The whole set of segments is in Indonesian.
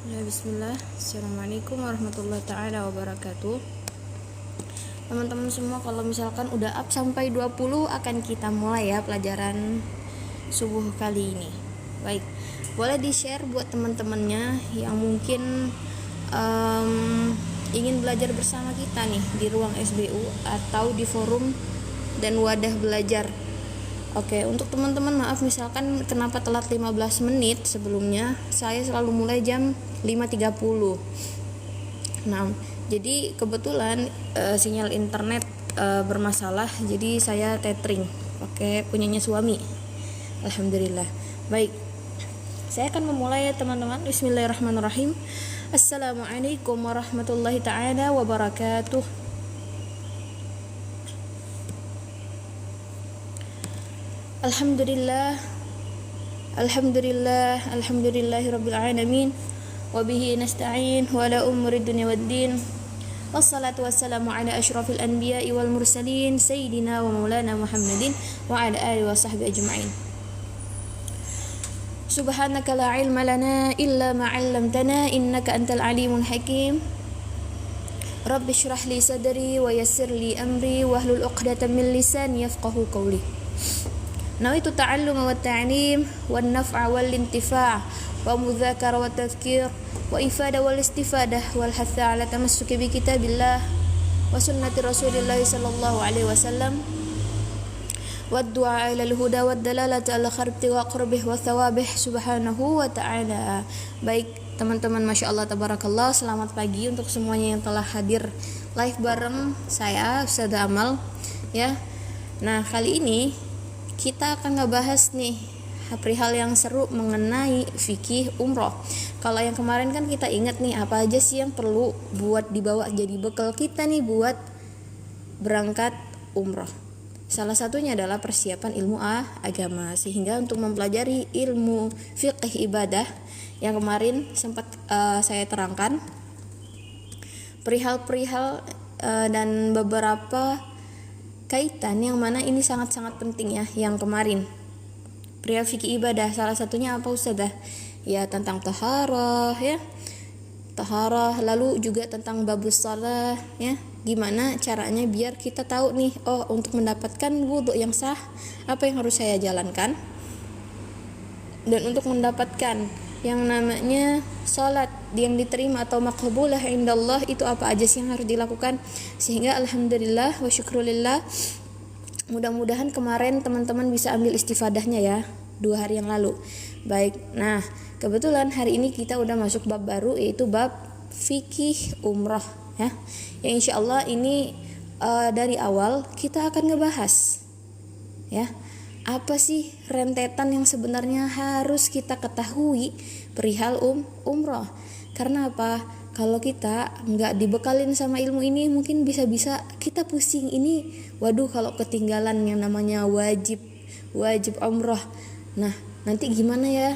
Ya, bismillah. Assalamualaikum warahmatullahi ta'ala wabarakatuh. Teman-teman semua, kalau misalkan udah up sampai 20 akan kita mulai ya pelajaran subuh kali ini. Baik, boleh di-share buat teman-temannya yang mungkin ingin belajar bersama kita nih di ruang SBU atau di forum dan wadah belajar. Oke, untuk teman-teman maaf misalkan kenapa telat 15 menit sebelumnya. Saya selalu mulai jam 5.30. Nah, jadi kebetulan sinyal internet bermasalah, jadi saya tethering pakai punyanya suami. Alhamdulillah. Baik. Saya akan memulai ya teman-teman. Bismillahirrahmanirrahim. Assalamualaikum warahmatullahi taala wabarakatuh. Alhamdulillah, alhamdulillahirabbil alamin, wa bihi nasta'in wa ala umuri dunya waddin. Wassalatu wassalamu ala asyrafil anbiya'i wal mursalin sayyidina wa maulana Muhammadin wa ala alihi wa sahbihi ajma'in. Subhanaka la ilma lana illa ma 'allamtana innaka antal alimul hakim. Rabbi shrah li sadri wa yassir li amri wahlul 'uqdatam min lisani yafqahu qawli. Nawaitu ta'allum wa ta'lim wa naf'a wal intifa' wa mudhakara wa tadhkir wa ifada wal istifadah wal hatha ala tamassuki bi kitabillah wa sunnati rasulillah sallallahu alaihi wasallam wa du'a ila al-huda wa dalalati ala kharibti wa qurbih wa thawabih subhanahu wa ta'ala. Baik teman-teman, Masya Allah tabarakallah, selamat pagi untuk semuanya yang telah hadir live bareng saya Ustazah Amal ya. Nah, kali ini kita akan ngebahas nih perihal yang seru mengenai fikih umroh. Kalau yang kemarin kan kita ingat nih apa aja sih yang perlu buat dibawa jadi bekal kita nih buat berangkat umroh. Salah satunya adalah persiapan ilmu agama. Sehingga untuk mempelajari ilmu fikih ibadah yang kemarin sempat saya terangkan perihal-perihal dan beberapa kaitan yang mana ini sangat-sangat penting ya. Yang kemarin perihal fikih ibadah, salah satunya apa Ustazah? Ya tentang taharah ya, taharah, lalu juga tentang babus shalah ya, gimana caranya biar kita tahu nih, oh untuk mendapatkan wudhu yang sah apa yang harus saya jalankan, dan untuk mendapatkan yang namanya salat yang diterima atau maqbulah indallah itu apa aja sih yang harus dilakukan. Sehingga alhamdulillah wa syukrulillah, mudah-mudahan kemarin teman-teman bisa ambil istifadahnya ya 2 hari yang lalu. Baik, nah kebetulan hari ini kita udah masuk bab baru, yaitu bab fikih umrah ya. Yang insyaallah ini dari awal kita akan ngebahas ya, apa sih rentetan yang sebenarnya harus kita ketahui perihal umroh. Karena apa? Kalau kita nggak dibekalin sama ilmu ini, mungkin bisa-bisa kita pusing ini. Waduh, kalau ketinggalan yang namanya wajib umroh. Nah, nanti gimana ya?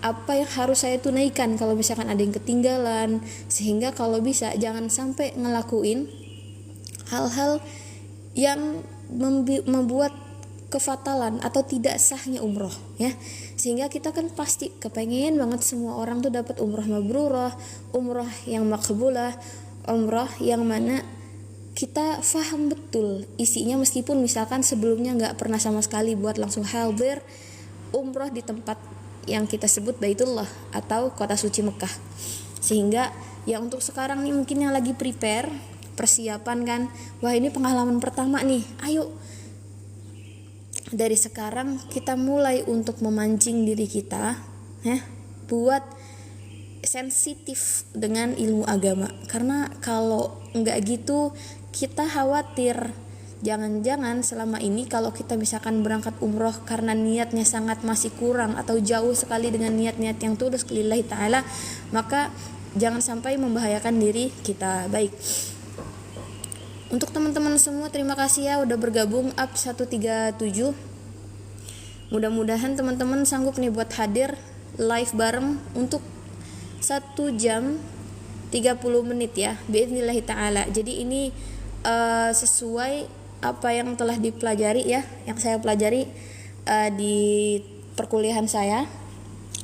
Apa yang harus saya tunaikan kalau misalkan ada yang ketinggalan? Sehingga kalau bisa jangan sampai ngelakuin hal-hal yang membuat kefatalan atau tidak sahnya umroh ya. Sehingga kita kan pasti kepengen banget semua orang tuh dapat umroh mabrurah, umroh yang makbulah, umroh yang mana kita faham betul isinya, meskipun misalkan sebelumnya nggak pernah sama sekali buat langsung hadir umroh di tempat yang kita sebut Baitullah atau kota suci Mekah. Sehingga ya untuk sekarang nih mungkin yang lagi prepare persiapan kan, wah ini pengalaman pertama nih, ayo dari sekarang kita mulai untuk memancing diri kita ya, buat sensitif dengan ilmu agama. Karena kalau enggak gitu kita khawatir jangan-jangan selama ini kalau kita misalkan berangkat umroh karena niatnya sangat masih kurang atau jauh sekali dengan niat-niat yang tulus lillahi ta'ala, maka jangan sampai membahayakan diri kita. Baik, untuk teman-teman semua terima kasih ya udah bergabung up 137. Mudah-mudahan teman-teman sanggup nih buat hadir live bareng untuk 1 jam 30 menit ya biidznillah ta'ala. Jadi ini sesuai apa yang telah dipelajari ya, yang saya pelajari di perkuliahan saya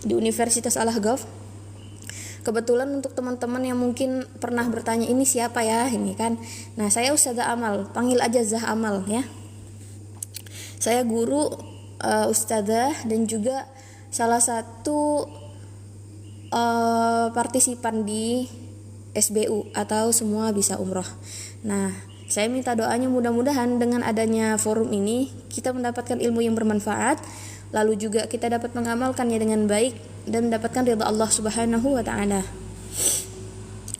di Universitas Al-Ahqaf. Kebetulan untuk teman-teman yang mungkin pernah bertanya ini siapa ya ini kan. Nah, saya Ustazah Amal, panggil aja Zah Amal ya. Saya guru Ustazah dan juga salah satu partisipan di SBU atau Semua Bisa Umroh. Nah, saya minta doanya mudah-mudahan dengan adanya forum ini kita mendapatkan ilmu yang bermanfaat, lalu juga kita dapat mengamalkannya dengan baik dan mendapatkan ridha Allah Subhanahu wa taala.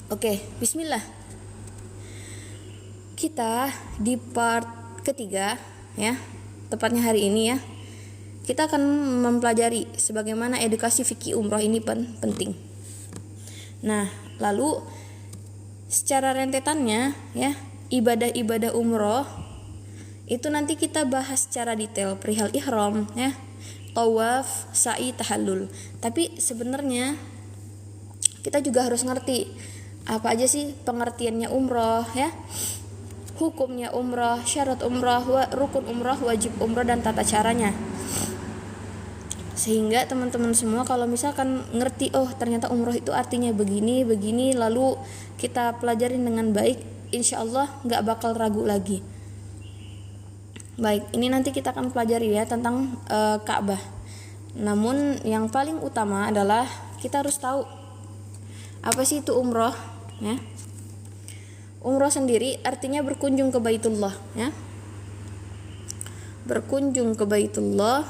Oke, bismillah. Kita di part ketiga ya, tepatnya hari ini ya. Kita akan mempelajari sebagaimana edukasi fikih umroh ini penting. Nah, lalu secara rentetannya ya, ibadah-ibadah umroh itu nanti kita bahas secara detail perihal ihram ya, tawaf, sa'i, tahallul. Tapi sebenarnya kita juga harus ngerti apa aja sih pengertiannya umroh ya, hukumnya umroh, syarat umroh, rukun umroh, wajib umroh, dan tata caranya. Sehingga teman-teman semua kalau misalkan ngerti, oh ternyata umroh itu artinya begini, lalu kita pelajarin dengan baik, insya Allah gak bakal ragu lagi. Baik, ini nanti kita akan pelajari ya tentang Ka'bah. Namun yang paling utama adalah kita harus tahu apa sih itu umroh ya. Umroh sendiri artinya berkunjung ke Baitullah ya. Berkunjung ke Baitullah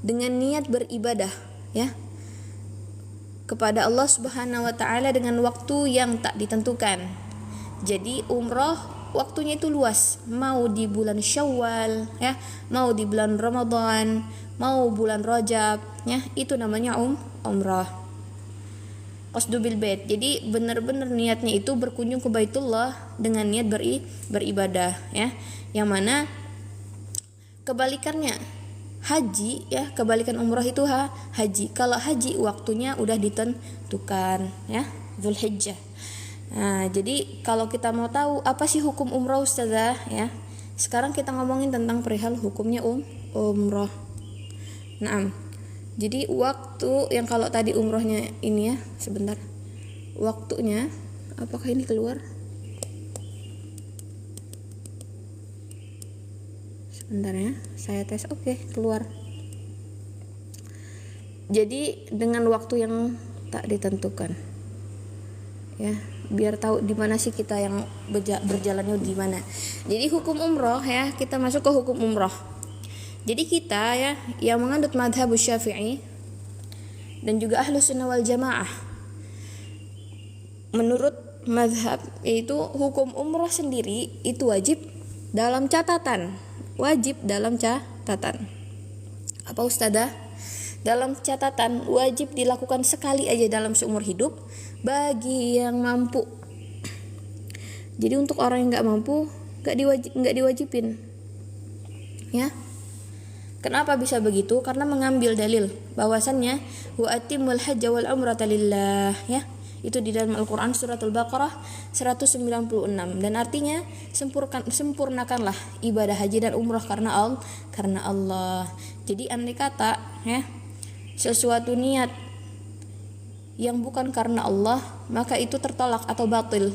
dengan niat beribadah ya kepada Allah Subhanahu wa taala dengan waktu yang tak ditentukan. Jadi umroh waktunya itu luas, mau di bulan Syawal ya, mau di bulan Ramadan, mau bulan Rajab ya, itu namanya umrah. Qasdu bil bait. Jadi benar-benar niatnya itu berkunjung ke Baitullah dengan niat beribadah ya. Yang mana kebalikannya haji ya, kebalikan umrah itu haji. Kalau haji waktunya udah ditentukan ya, Dzulhijjah. Nah, jadi kalau kita mau tahu apa sih hukum umrah Ustazah ya, sekarang kita ngomongin tentang perihal hukumnya umrah. Nah, jadi waktu yang kalau tadi umrohnya ini ya, sebentar. Waktunya apakah ini keluar? Sebentar ya, saya tes. Oke, keluar. Jadi dengan waktu yang tak ditentukan ya, biar tahu di mana sih kita yang berjalannya di mana. Jadi hukum umroh ya, kita masuk ke hukum umroh. Jadi kita ya yang menganut madhab Syafi'i dan juga Ahlus Sunnah wal Jamaah, menurut madhab itu hukum umroh sendiri itu wajib dalam catatan. Wajib dalam catatan. Apa Ustazah? Dalam catatan wajib dilakukan sekali aja dalam seumur hidup bagi yang mampu. Jadi untuk orang yang nggak mampu nggak diwajibin. Ya. Kenapa bisa begitu? Karena mengambil dalil bahwasannya wa atimul hajja wal umrata lillah ya. Itu di dalam Al-Quran surat Al-Baqarah 196, dan artinya sempurnakanlah ibadah haji dan umrah karena Allah. Jadi andai kata ya, sesuatu niat yang bukan karena Allah, maka itu tertolak atau batil.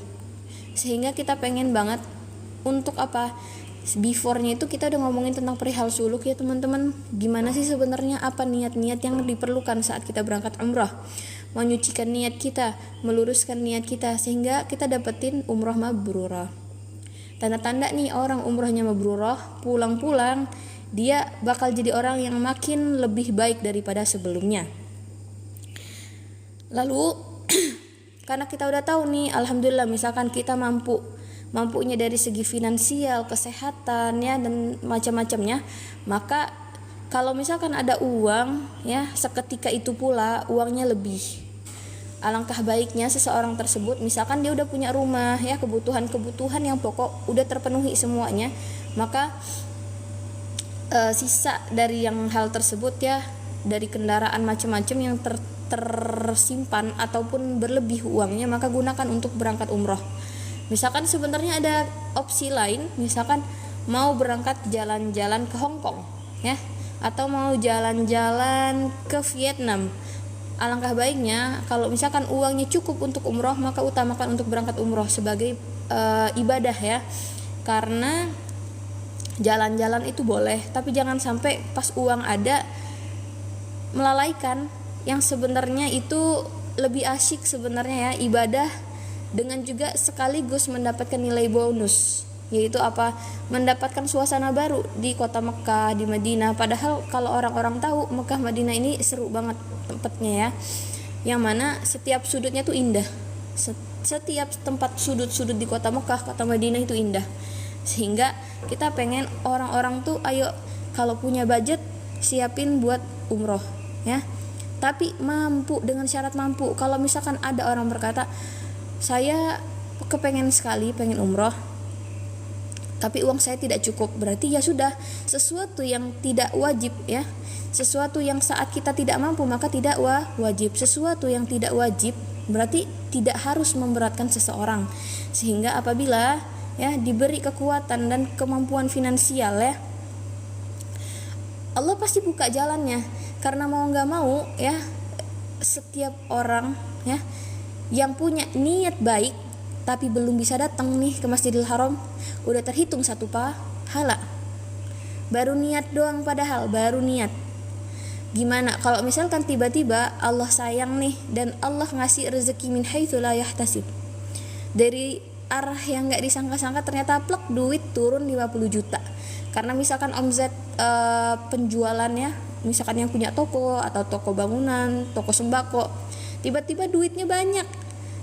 Sehingga kita pengen banget untuk apa? Before-nya itu kita udah ngomongin tentang perihal suluk ya teman-teman. Gimana sih sebenarnya apa niat-niat yang diperlukan saat kita berangkat umrah? Menyucikan niat kita, meluruskan niat kita sehingga kita dapetin umrah mabrurah. Tanda-tanda nih orang umrahnya mabrurah, pulang-pulang dia bakal jadi orang yang makin lebih baik daripada sebelumnya. Lalu karena kita udah tahu nih, alhamdulillah misalkan kita mampunya dari segi finansial, kesehatan ya dan macam-macamnya, maka kalau misalkan ada uang ya, seketika itu pula uangnya lebih. Alangkah baiknya seseorang tersebut, misalkan dia udah punya rumah ya, kebutuhan yang pokok udah terpenuhi semuanya, maka sisa dari yang hal tersebut ya, dari kendaraan macam-macam yang tersimpan ataupun berlebih uangnya, maka gunakan untuk berangkat umroh. Misalkan sebenarnya ada opsi lain, misalkan mau berangkat jalan-jalan ke Hong Kong ya, atau mau jalan-jalan ke Vietnam, alangkah baiknya kalau misalkan uangnya cukup untuk umroh, maka utamakan untuk berangkat umroh sebagai ibadah ya. Karena jalan-jalan itu boleh, tapi jangan sampai pas uang ada melalaikan yang sebenarnya itu lebih asyik sebenarnya ya, ibadah dengan juga sekaligus mendapatkan nilai bonus, yaitu apa? Mendapatkan suasana baru di kota Mekah, di Madinah. Padahal kalau orang-orang tahu Mekah Madinah ini seru banget tempatnya ya, yang mana setiap sudutnya tuh indah. Setiap tempat sudut-sudut di kota Mekah, kota Madinah itu indah. Sehingga kita pengen orang-orang tuh ayo kalau punya budget siapin buat umroh ya. Tapi mampu, dengan syarat mampu. Kalau misalkan ada orang berkata, saya kepengen sekali pengen umroh, tapi uang saya tidak cukup, berarti ya sudah, sesuatu yang tidak wajib ya, sesuatu yang saat kita tidak mampu maka tidak wajib. Sesuatu yang tidak wajib berarti tidak harus memberatkan seseorang. Sehingga apabila ya diberi kekuatan dan kemampuan finansial ya, Allah pasti buka jalannya. Karena mau nggak mau ya, setiap orang ya yang punya niat baik tapi belum bisa datang nih ke Masjidil Haram, udah terhitung satu pahala. Baru niat doang, padahal baru niat. Gimana kalau misalkan tiba-tiba Allah sayang nih dan Allah ngasih rezeki min haitsu la yahtasib, dari arah yang nggak disangka-sangka, ternyata plek duit turun 50 juta. Karena misalkan omset penjualannya, misalkan yang punya toko atau toko bangunan, toko sembako, tiba-tiba duitnya banyak.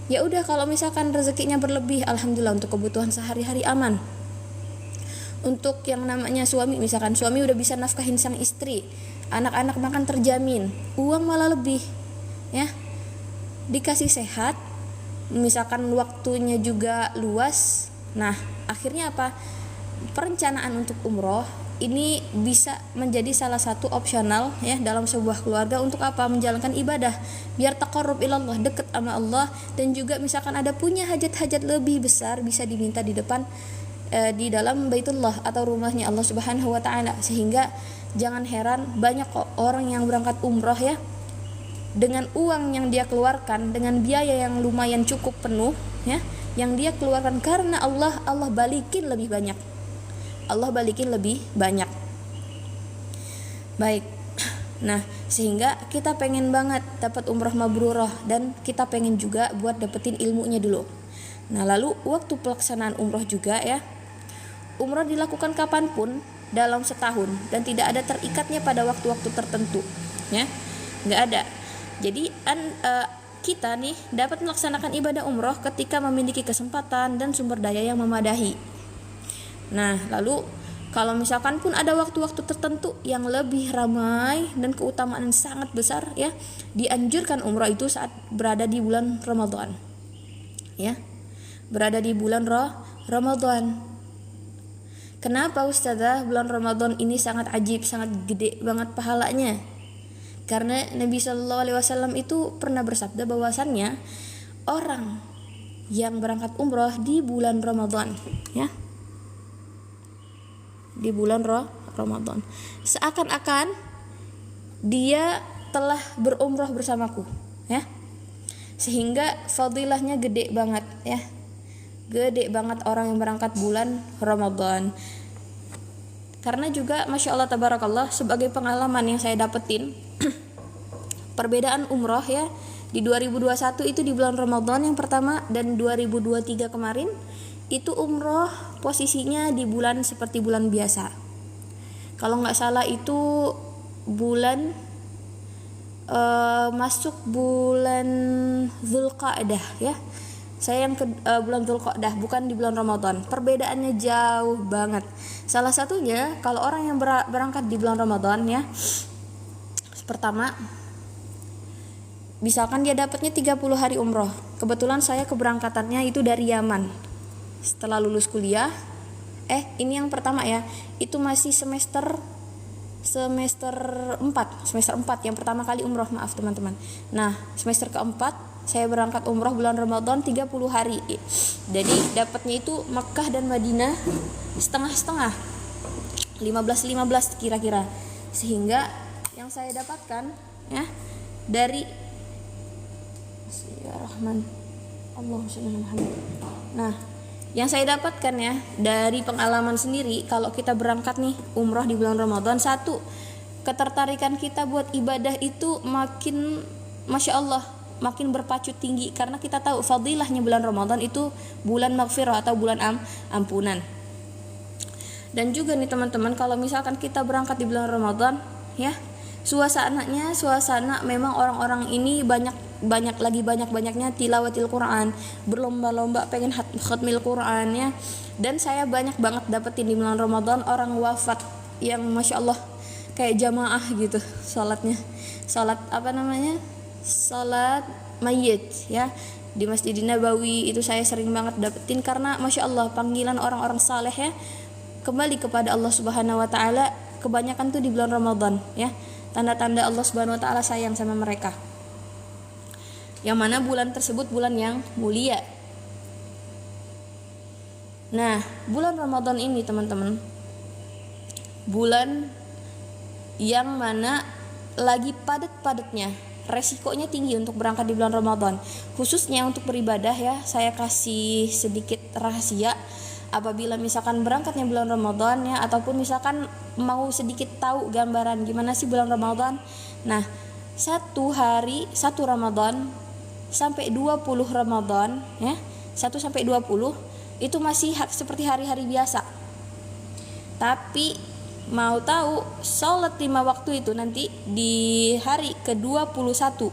Ya udah, kalau misalkan rezekinya berlebih, alhamdulillah untuk kebutuhan sehari-hari aman. Untuk yang namanya suami, misalkan suami udah bisa nafkahin sang istri, anak-anak makan terjamin, uang malah lebih ya, dikasih sehat, misalkan waktunya juga luas. Nah akhirnya apa, perencanaan untuk umroh ini bisa menjadi salah satu opsional ya dalam sebuah keluarga. Untuk apa? Menjalankan ibadah biar taqarrub ilallah, dekat sama Allah. Dan juga misalkan ada punya hajat-hajat lebih besar, bisa diminta di depan di dalam Baitullah atau rumahnya Allah Subhanahu wa taala. Sehingga jangan heran banyak kok orang yang berangkat umroh ya, dengan uang yang dia keluarkan, dengan biaya yang lumayan cukup penuh ya, yang dia keluarkan karena Allah balikin lebih banyak. Allah balikin lebih banyak. Baik. Nah, sehingga kita pengen banget dapat umroh mabrurah, dan kita pengen juga buat dapetin ilmunya dulu. Nah, lalu waktu pelaksanaan umroh juga ya. Umroh dilakukan kapanpun dalam setahun dan tidak ada terikatnya pada waktu-waktu tertentu, ya. Nggak ada. Jadi kita nih dapat melaksanakan ibadah umroh ketika memiliki kesempatan dan sumber daya yang memadahi. Nah, lalu kalau misalkan pun ada waktu-waktu tertentu yang lebih ramai dan keutamaan sangat besar ya, dianjurkan umrah itu saat berada di bulan Ramadan. Ya. Berada di bulan Ramadan. Kenapa Ustazah bulan Ramadan ini sangat ajib, sangat gede banget pahalanya? Karena Nabi SAW itu pernah bersabda bahwasannya orang yang berangkat umrah di bulan Ramadan ya, di bulan Ramadan, seakan-akan dia telah berumrah bersamaku ya. Sehingga fadilahnya gede banget ya. Gede banget orang yang berangkat bulan Ramadan. Karena juga Masya Allah Tabarakallah, sebagai pengalaman yang saya dapetin perbedaan umrah ya, di 2021 itu di bulan Ramadan yang pertama, dan 2023 kemarin itu umroh posisinya di bulan seperti bulan biasa. Kalau nggak salah itu bulan masuk bulan Dzulqa'dah ya. Saya yang ke bulan Dzulqa'dah, bukan di bulan Ramadan. Perbedaannya jauh banget. Salah satunya kalau orang yang berangkat di bulan Ramadan ya, pertama misalkan dia dapatnya 30 hari umroh. Kebetulan saya keberangkatannya itu dari Yaman. Setelah lulus kuliah, ini yang pertama ya, itu masih semester 4 yang pertama kali umroh, maaf teman-teman. Nah, semester keempat saya berangkat umroh bulan Ramadan 30 hari. Jadi dapatnya itu Makkah dan Madinah setengah-setengah, 15-15 kira-kira. Sehingga yang saya dapatkan ya, dari Bismillahirrahmanirrahim. Allahumma shalli ala Muhammad. Nah, yang saya dapatkan ya dari pengalaman sendiri, kalau kita berangkat nih umroh di bulan Ramadan, satu, ketertarikan kita buat ibadah itu makin, masya Allah, makin berpacu tinggi, karena kita tahu fadilahnya bulan Ramadan itu bulan maghfirah atau bulan ampunan. Dan juga nih teman-teman, kalau misalkan kita berangkat di bulan Ramadan ya, suasana memang orang-orang ini banyaknya tilawatil Quran, berlomba-lomba pengen khatmil Quran ya. Dan saya banyak banget dapetin di bulan Ramadan orang wafat yang masya Allah kayak jamaah gitu salat mayit ya di Masjid Nabawi. Itu saya sering banget dapetin, karena masya Allah panggilan orang-orang saleh ya kembali kepada Allah Subhanahu wa taala kebanyakan tuh di bulan Ramadan ya. Tanda-tanda Allah Subhanahu wa taala sayang sama mereka. Yang mana bulan tersebut bulan yang mulia. Nah, bulan Ramadan ini teman-teman, bulan yang mana lagi padat-padatnya, resikonya tinggi untuk berangkat di bulan Ramadan, khususnya untuk beribadah ya. Saya kasih sedikit rahasia, apabila misalkan berangkatnya bulan Ramadan ya, ataupun misalkan mau sedikit tahu gambaran gimana sih bulan Ramadan. Nah, satu Ramadan sampai 20 Ramadan ya, 1 sampai 20 itu masih seperti hari-hari biasa. Tapi mau tahu, sholat 5 waktu itu nanti di hari ke-21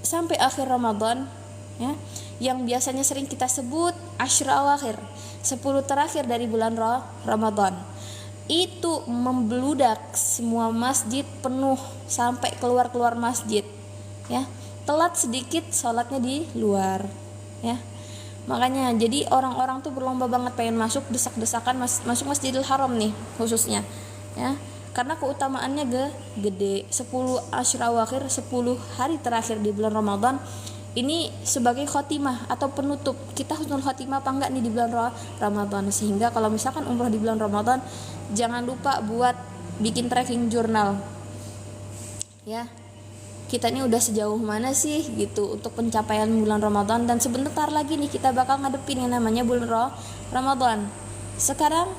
sampai akhir Ramadan ya, yang biasanya sering kita sebut Ashra Awakhir, 10 terakhir dari bulan Ramadan. Itu membludak, semua masjid penuh sampai keluar masjid ya. Telat sedikit sholatnya di luar ya. Makanya jadi orang-orang tuh berlomba banget pengen masuk, desak-desakan masuk Masjidil Haram nih khususnya ya. Karena keutamaannya gede. 10 Ashra Awakhir, 10 hari terakhir di bulan Ramadan ini sebagai khotimah atau penutup. Kita husnul khotimah apa enggak nih di bulan Ramadan. Sehingga kalau misalkan umroh di bulan Ramadan, jangan lupa buat bikin tracking jurnal ya. Kita ini udah sejauh mana sih gitu untuk pencapaian bulan Ramadan. Dan sebentar lagi nih kita bakal ngadepin yang namanya bulan Ramadan. Sekarang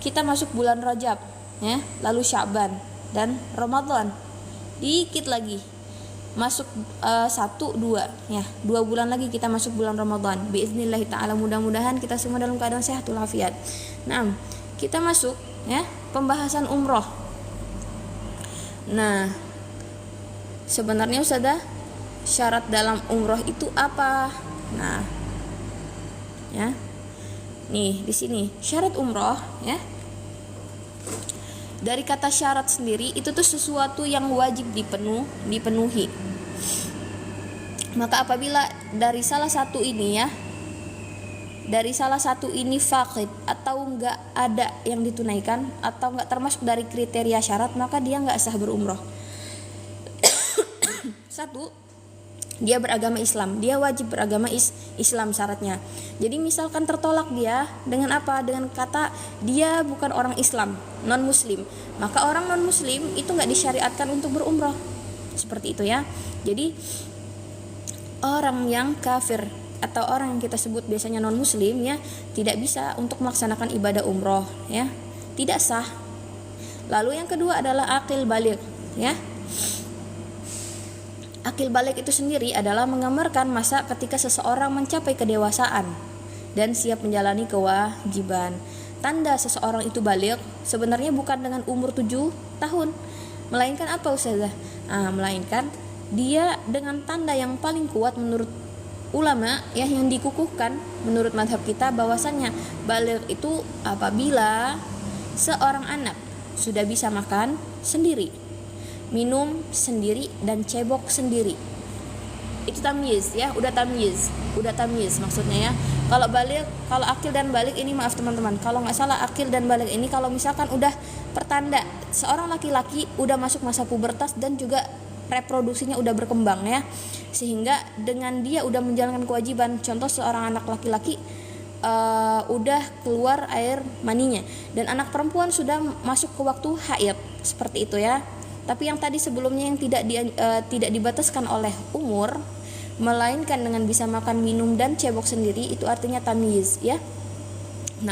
kita masuk bulan Rajab ya, lalu Sya'ban dan Ramadan. Dikit lagi masuk 1-2 ya, 2 bulan lagi kita masuk bulan Ramadan. Biiznillah ta'ala, mudah-mudahan kita semua dalam keadaan sehat walafiat. Nah, kita masuk ya pembahasan umroh. Nah, sebenarnya Ustazah, syarat dalam umroh itu apa? Nah, ya. Nih, di sini syarat umroh ya. Dari kata syarat sendiri itu tuh sesuatu yang wajib dipenuhi. Maka apabila dari salah satu ini faqid atau enggak ada yang ditunaikan atau enggak termasuk dari kriteria syarat, maka dia enggak sah berumroh. Satu, dia beragama Islam, dia wajib beragama Islam syaratnya. Jadi misalkan tertolak dia dengan apa? Dengan kata dia bukan orang Islam, non muslim, maka orang non muslim itu nggak disyariatkan untuk berumrah. Seperti itu ya. Jadi orang yang kafir atau orang yang kita sebut biasanya non muslim ya, tidak bisa untuk melaksanakan ibadah umroh ya, tidak sah. Lalu yang kedua adalah aqil baligh ya. Akil balik itu sendiri adalah menggambarkan masa ketika seseorang mencapai kedewasaan dan siap menjalani kewajiban. Tanda seseorang itu balik sebenarnya bukan dengan umur 7 tahun, melainkan apa Ustazah? Melainkan dia dengan tanda yang paling kuat menurut ulama ya, yang dikukuhkan menurut mazhab kita, bahwasannya balik itu apabila seorang anak sudah bisa makan sendiri, minum sendiri, dan cebok sendiri. Itu tamyiz ya, udah tamyiz maksudnya ya. Kalau akil dan balik ini, maaf teman-teman, kalau nggak salah akil dan balik ini kalau misalkan udah pertanda seorang laki-laki udah masuk masa pubertas dan juga reproduksinya udah berkembang ya, sehingga dengan dia udah menjalankan kewajiban. Contoh seorang anak laki-laki udah keluar air maninya, dan anak perempuan sudah masuk ke waktu haid, seperti itu ya. Tapi yang tadi sebelumnya yang tidak dibataskan oleh umur, melainkan dengan bisa makan, minum dan cebok sendiri, itu artinya tamyiz ya. 6.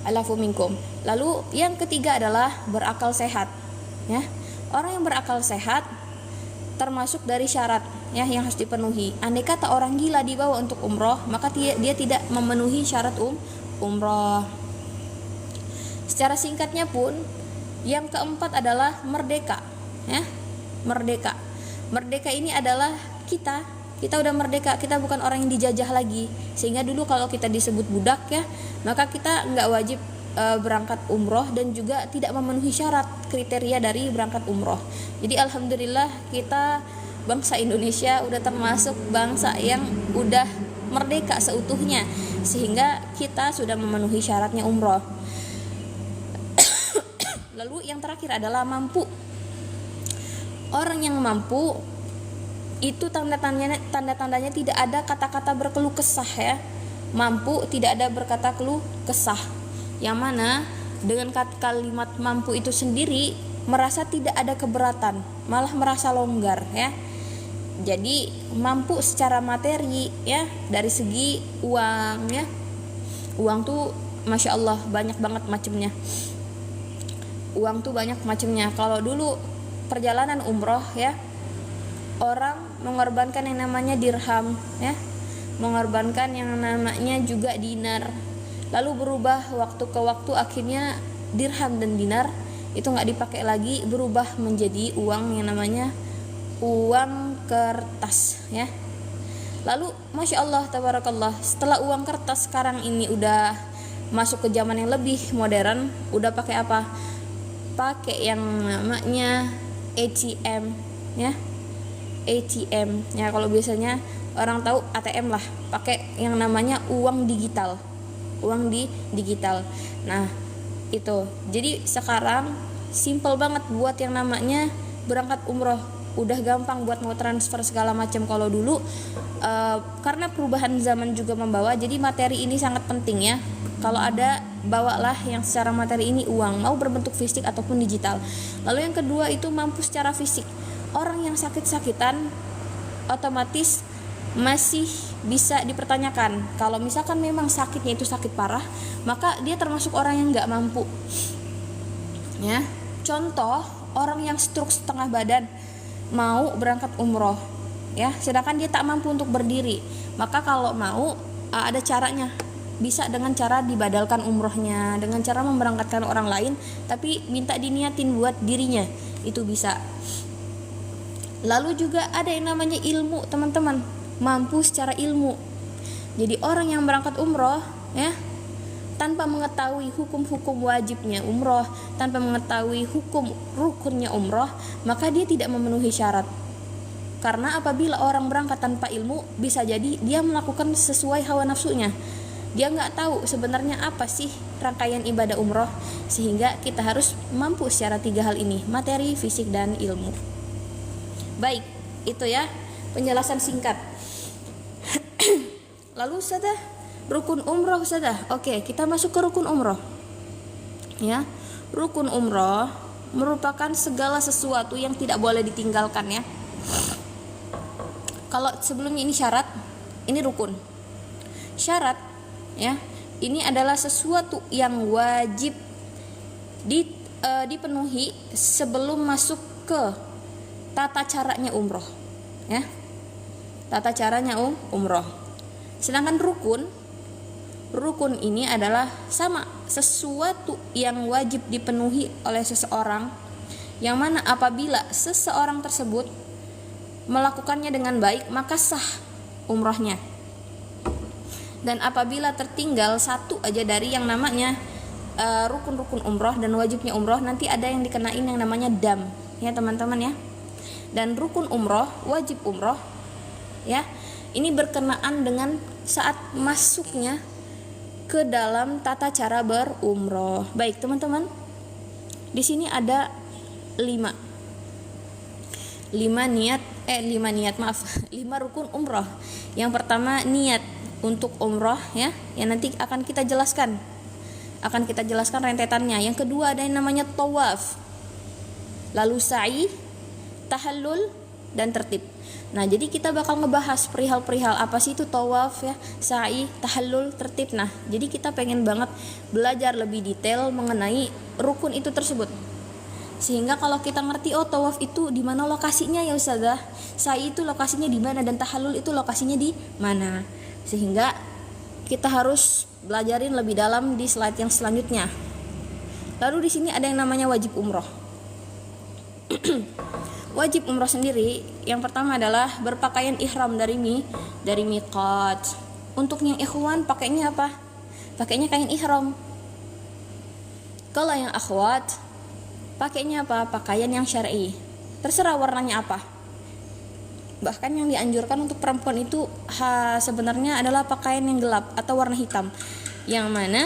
Alafu minkum. Lalu yang ketiga adalah berakal sehat ya. Orang yang berakal sehat termasuk dari syarat ya yang harus dipenuhi. Andai kata orang gila dibawa untuk umroh, maka dia tidak memenuhi syarat umroh. Secara singkatnya pun, yang keempat adalah merdeka ya. Merdeka ini adalah kita udah merdeka, kita bukan orang yang dijajah lagi. Sehingga dulu kalau kita disebut budak ya, maka kita nggak wajib berangkat umroh dan juga tidak memenuhi syarat kriteria dari berangkat umroh. Jadi alhamdulillah kita bangsa Indonesia udah termasuk bangsa yang udah merdeka seutuhnya, sehingga kita sudah memenuhi syaratnya umroh. Lalu yang terakhir adalah mampu. Orang yang mampu itu tanda-tandanya tidak ada kata-kata berkeluh kesah ya. Mampu, tidak ada berkata keluh kesah. Yang mana dengan kalimat mampu itu sendiri merasa tidak ada keberatan, malah merasa longgar ya. Jadi mampu secara materi ya, dari segi uang ya. Uang tuh Masya Allah banyak banget macamnya. Uang tuh banyak macamnya. Kalau dulu perjalanan umroh ya, orang mengorbankan yang namanya dirham ya, mengorbankan yang namanya juga dinar. Lalu berubah waktu ke waktu, akhirnya dirham dan dinar itu nggak dipakai lagi, berubah menjadi uang yang namanya uang kertas ya. Lalu Masya Allah tabarakallah, setelah uang kertas sekarang ini udah masuk ke zaman yang lebih modern, udah pakai apa? Pakai yang namanya ATM ya. ATM ya, kalau biasanya orang tahu ATM lah, pakai yang namanya uang digital. Nah itu, jadi sekarang simple banget buat yang namanya berangkat umroh, udah gampang buat mau transfer segala macam. Kalau dulu karena perubahan zaman juga membawa, jadi materi ini sangat penting ya. Kalau ada, bawalah yang secara materi ini uang, mau berbentuk fisik ataupun digital. Lalu yang kedua itu mampu secara fisik. Orang yang sakit-sakitan otomatis masih bisa dipertanyakan. Kalau misalkan memang sakitnya itu sakit parah, maka dia termasuk orang yang nggak mampu ya. Contoh, orang yang stroke setengah badan mau berangkat umroh ya, sedangkan dia tak mampu untuk berdiri, maka kalau mau ada caranya. Bisa dengan cara dibadalkan umrohnya, dengan cara memberangkatkan orang lain tapi minta diniatin buat dirinya, itu bisa. Lalu juga ada yang namanya ilmu, teman-teman, mampu secara ilmu. Jadi orang yang berangkat umroh ya, tanpa mengetahui hukum-hukum wajibnya umroh, tanpa mengetahui hukum rukunnya umroh, maka dia tidak memenuhi syarat. Karena apabila orang berangkat tanpa ilmu, bisa jadi dia melakukan sesuai hawa nafsunya. Dia nggak tahu sebenarnya apa sih rangkaian ibadah umroh, sehingga kita harus mampu secara 3 hal ini, materi, fisik, dan ilmu. Baik, itu ya penjelasan singkat. Lalu sudah rukun umroh sudah. Oke, kita masuk ke rukun umroh. Ya, rukun umroh merupakan segala sesuatu yang tidak boleh ditinggalkan ya. Kalau sebelumnya ini syarat, ini rukun. Syarat ya, ini adalah sesuatu yang wajib dipenuhi sebelum masuk ke tata caranya umroh ya. Tata caranya umroh. Sedangkan rukun ini adalah sama, sesuatu yang wajib dipenuhi oleh seseorang, yang mana apabila seseorang tersebut melakukannya dengan baik, maka sah umrohnya. Dan apabila tertinggal satu aja dari yang namanya rukun-rukun umroh dan wajibnya umroh, nanti ada yang dikenain yang namanya dam ya teman-teman ya. Dan rukun umroh, wajib umroh ya, ini berkenaan dengan saat masuknya ke dalam tata cara berumroh. Baik teman-teman, di sini ada 5 rukun umroh. Yang pertama niat untuk umroh ya, yang nanti akan kita jelaskan rentetannya. Yang kedua ada yang namanya tawaf, lalu sa'i, tahallul, dan tertib. Nah, jadi kita bakal ngebahas perihal-perihal apa sih itu tawaf ya, sa'i, tahallul, tertib. Nah, jadi kita pengen banget belajar lebih detail mengenai rukun itu tersebut. Sehingga kalau kita ngerti tawaf itu di mana lokasinya ya Ustazah, sa'i itu lokasinya di mana, dan tahallul itu lokasinya di mana. Sehingga kita harus belajarin lebih dalam di slide yang selanjutnya. Lalu di sini ada yang namanya wajib umroh. Wajib umroh sendiri yang pertama adalah berpakaian ihram dari miqat. Untuk yang ikhwan pakainya apa? Pakainya kain ihram. Kalau yang akhwat pakainya apa? Pakaian yang syar'i. Terserah warnanya apa. Bahkan yang dianjurkan untuk perempuan itu sebenarnya adalah pakaian yang gelap atau warna hitam. Yang mana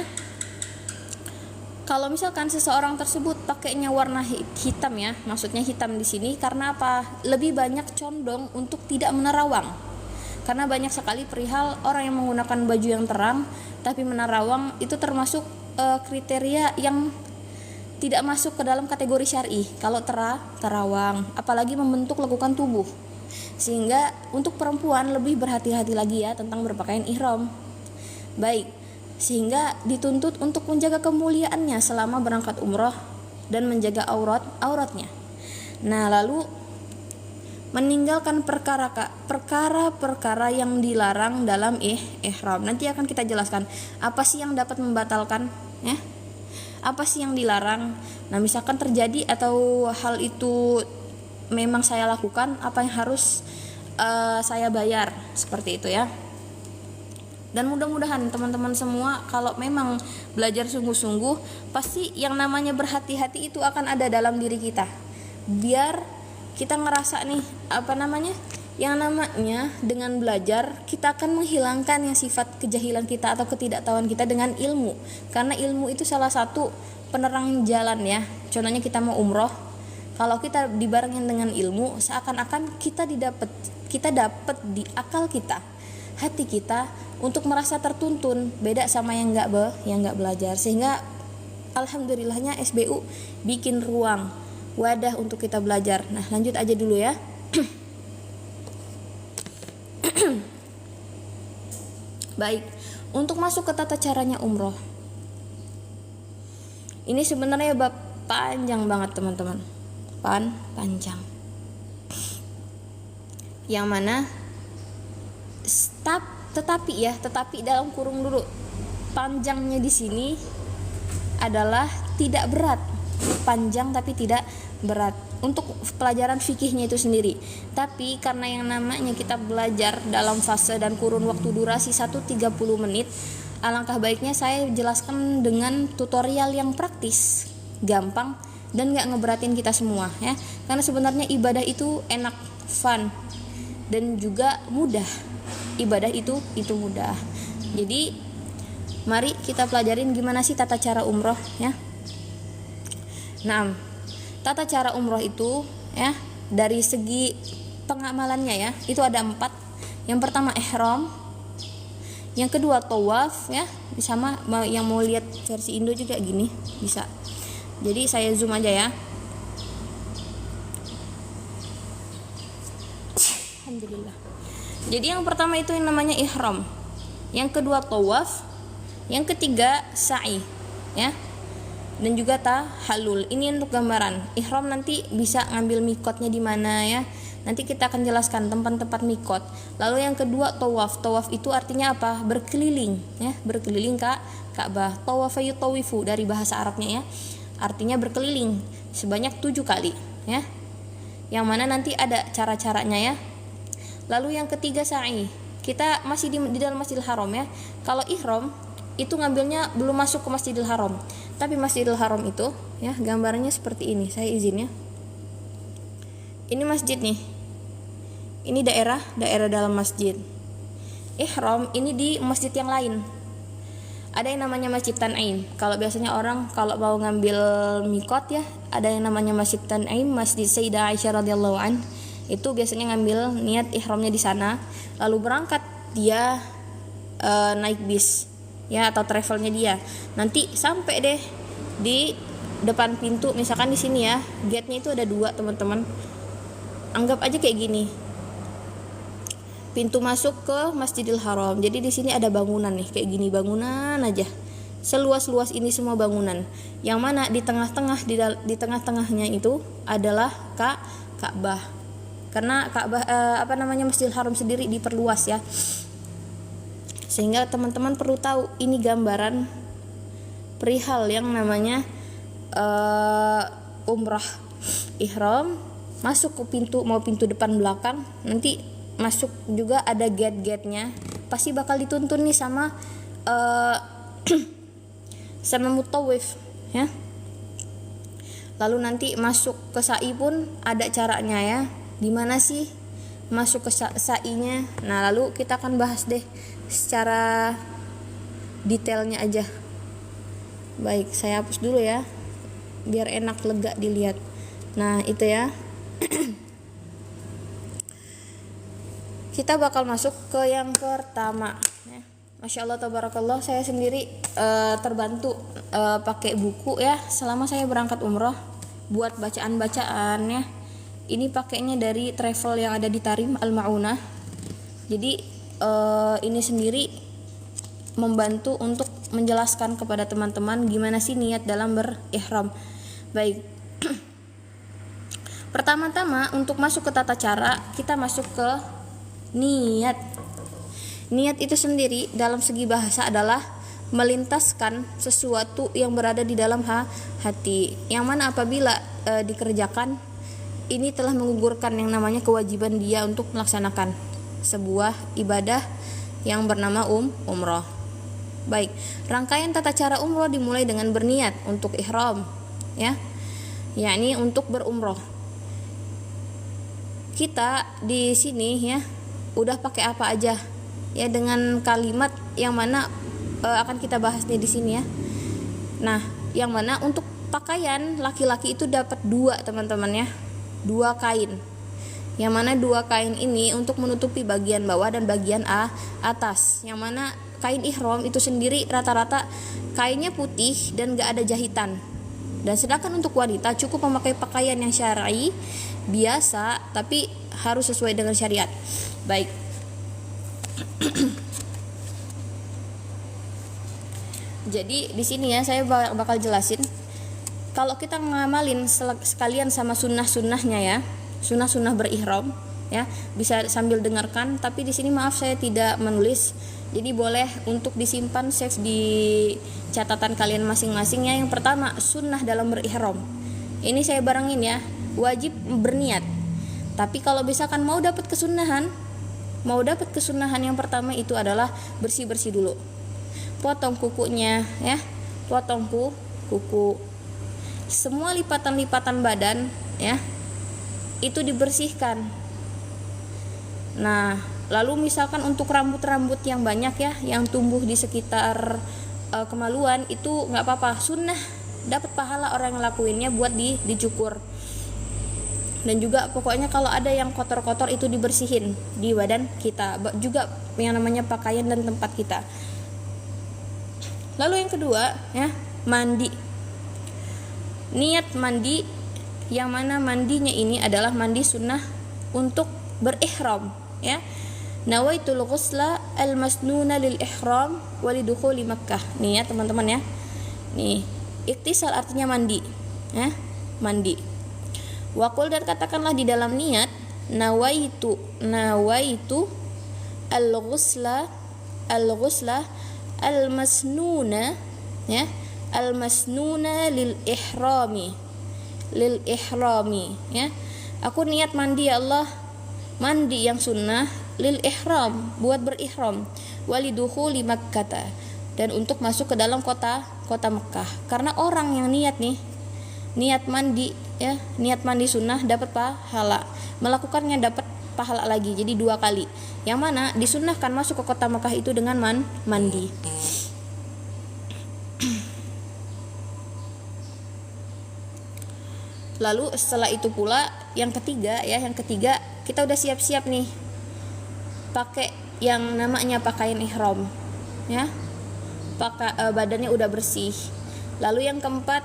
kalau misalkan seseorang tersebut pakainya warna hitam ya, maksudnya hitam di sini karena apa? Lebih banyak condong untuk tidak menerawang. Karena banyak sekali perihal orang yang menggunakan baju yang terang tapi menerawang, itu termasuk kriteria yang tidak masuk ke dalam kategori syar'i. Kalau terawang, apalagi membentuk lekukan tubuh. Sehingga untuk perempuan lebih berhati-hati lagi ya tentang berpakaian ihram. Baik, sehingga dituntut untuk menjaga kemuliaannya selama berangkat umroh dan menjaga auratnya. Nah, lalu meninggalkan perkara-perkara yang dilarang dalam ihram. Nanti akan kita jelaskan apa sih yang dapat membatalkan ya. Apa sih yang dilarang? Nah, misalkan terjadi atau hal itu memang saya lakukan, apa yang harus saya bayar, seperti itu ya. Dan mudah-mudahan teman-teman semua kalau memang belajar sungguh-sungguh, pasti yang namanya berhati-hati itu akan ada dalam diri kita. Biar kita ngerasa nih, yang namanya dengan belajar kita akan menghilangkan yang sifat kejahilan kita atau ketidaktahuan kita dengan ilmu. Karena ilmu itu salah satu penerang jalan ya. Contohnya kita mau umroh, kalau kita dibarengin dengan ilmu, seakan-akan kita dapat di akal kita, hati kita untuk merasa tertuntun, beda sama yang nggak belajar. Sehingga alhamdulillahnya SBU bikin ruang, wadah untuk kita belajar. Nah, lanjut aja dulu ya. Baik, untuk masuk ke tata caranya umroh, ini sebenarnya bab panjang banget teman-teman, panjang. Yang mana tetapi dalam kurung dulu, panjangnya di sini adalah tidak berat, panjang tapi tidak berat untuk pelajaran fikihnya itu sendiri. Tapi karena yang namanya kita belajar dalam fase dan kurun waktu durasi 30 menit, alangkah baiknya saya jelaskan dengan tutorial yang praktis, gampang dan gak ngeberatin kita semua ya. Karena sebenarnya ibadah itu enak, fun, dan juga mudah. Ibadah itu mudah. Jadi mari kita pelajarin gimana sih tata cara umroh ya. Nah, tata cara umroh itu ya, dari segi pengamalannya ya, itu ada 4. Yang pertama ihram, yang kedua tawaf ya, sama yang mau lihat versi Indo juga gini bisa. Jadi saya zoom aja ya. Alhamdulillah. Jadi yang pertama itu yang namanya ihram, yang kedua tawaf, yang ketiga sa'i ya, dan juga tahallul. Ini untuk gambaran. Ihram nanti bisa ngambil mikotnya di mana ya. Nanti kita akan jelaskan tempat-tempat mikot. Lalu yang kedua tawaf. Tawaf itu artinya apa? Berkeliling ya, berkeliling Ka'bah. Tawafa yutawifu dari bahasa Arabnya ya. Artinya berkeliling sebanyak 7 kali ya. Yang mana nanti ada cara-caranya ya. Lalu yang ketiga sa'i. Kita masih di dalam Masjidil Haram ya. Kalau ihram itu ngambilnya belum masuk ke Masjidil Haram. Tapi Masjidil Haram itu ya, gambarnya seperti ini. Saya izin ya. Ini masjid nih. Ini daerah dalam masjid. Ihram ini di masjid yang lain. Ada yang namanya Masjid Tan'im. Kalau biasanya orang kalau mau ngambil mikot ya, ada yang namanya Masjid Tan'im, Masjid Sayyidah Aisyah radhiyallahu an. Itu biasanya ngambil niat ihramnya di sana, lalu berangkat dia naik bis ya, atau travelnya dia. Nanti sampai deh di depan pintu, misalkan di sini ya, gate-nya itu ada 2 teman-teman. Anggap aja kayak gini. Pintu masuk ke Masjidil Haram. Jadi di sini ada bangunan nih, kayak gini bangunan aja. Seluas-luas ini semua bangunan. Yang mana di tengah-tengah di tengah-tengahnya itu adalah Ka'bah. Karena Ka'bah Masjidil Haram sendiri diperluas ya. Sehingga teman-teman perlu tahu ini gambaran perihal yang namanya umrah ihram, masuk ke pintu, mau pintu depan belakang, nanti masuk juga ada gate-gate-nya, pasti bakal dituntun nih sama sama mutawif ya. Lalu nanti masuk ke sa'i pun ada caranya ya. Gimana sih masuk ke sa'inya? Nah, lalu kita akan bahas deh secara detailnya aja. Baik, saya hapus dulu ya biar enak lega dilihat. Nah, itu ya. Kita bakal masuk ke yang pertama ya. Masya Allah tabarakallah, saya sendiri terbantu pakai buku ya selama saya berangkat umroh buat bacaan-bacaan ya. Ini pakainya dari travel yang ada di Tarim Al-Maunah. Jadi ini sendiri membantu untuk menjelaskan kepada teman-teman gimana sih niat dalam berihram. Baik. Pertama-tama untuk masuk ke tata cara, kita masuk ke niat. Niat itu sendiri dalam segi bahasa adalah melintaskan sesuatu yang berada di dalam hati, yang mana apabila dikerjakan ini telah menggugurkan yang namanya kewajiban dia untuk melaksanakan sebuah ibadah yang bernama umroh. Baik, rangkaian tata cara umroh dimulai dengan berniat untuk ihram ya, yakni untuk berumroh. Kita di sini ya udah pakai apa aja ya, dengan kalimat yang mana akan kita bahas nih di sini ya. Nah, yang mana untuk pakaian laki-laki itu dapat 2 teman-teman ya, 2 kain. Yang mana 2 kain ini untuk menutupi bagian bawah dan bagian atas. Yang mana kain ihram itu sendiri rata-rata kainnya putih dan gak ada jahitan. Dan sedangkan untuk wanita cukup memakai pakaian yang syar'i biasa tapi harus sesuai dengan syariat. Baik. Jadi di sini ya saya bakal jelasin kalau kita ngamalin sekalian sama sunnah-sunnahnya ya, sunnah-sunnah berihram ya, bisa sambil dengarkan. Tapi di sini maaf saya tidak menulis, jadi boleh untuk disimpan seks di catatan kalian masing-masing ya. Yang pertama, sunnah dalam berihram. Ini saya barengin ya, wajib berniat. Tapi kalau misalkan mau dapat kesunahan yang pertama itu adalah bersih-bersih dulu. Potong kukunya ya, potong kuku. Semua lipatan-lipatan badan ya itu dibersihkan. Nah, lalu misalkan untuk rambut-rambut yang banyak ya, yang tumbuh di sekitar kemaluan itu nggak apa-apa, sunnah, dapat pahala orang yang lakuinnya buat dicukur. Dan juga pokoknya kalau ada yang kotor-kotor itu dibersihin di badan kita, juga yang namanya pakaian dan tempat kita. Lalu yang kedua ya, mandi. Niat mandi, yang mana mandinya ini adalah mandi sunnah untuk berihram ya. Nawaitul ghusla al-masnuna lil ihram wa lidukhuli Makkah. Nih ya teman-teman ya. Nih, iktisal artinya mandi ya, mandi. Waqul, dan katakanlah di dalam niat, nawaitu al-ghusla al-masnuna ya, al-masnuna lil ihrami ya. Aku niat mandi ya Allah, mandi yang sunnah, lil ihram, buat berihram, walidukhuli Makkah, dan untuk masuk ke dalam kota Mekah. Karena orang yang niat mandi ya, niat mandi sunnah dapat pahala, melakukannya dapat pahala lagi, jadi 2 kali. Yang mana disunnahkan masuk ke kota Mekah itu dengan mandi. Lalu setelah itu pula yang ketiga kita udah siap-siap nih pakai yang namanya pakaian ihram ya, badannya udah bersih. Lalu yang keempat,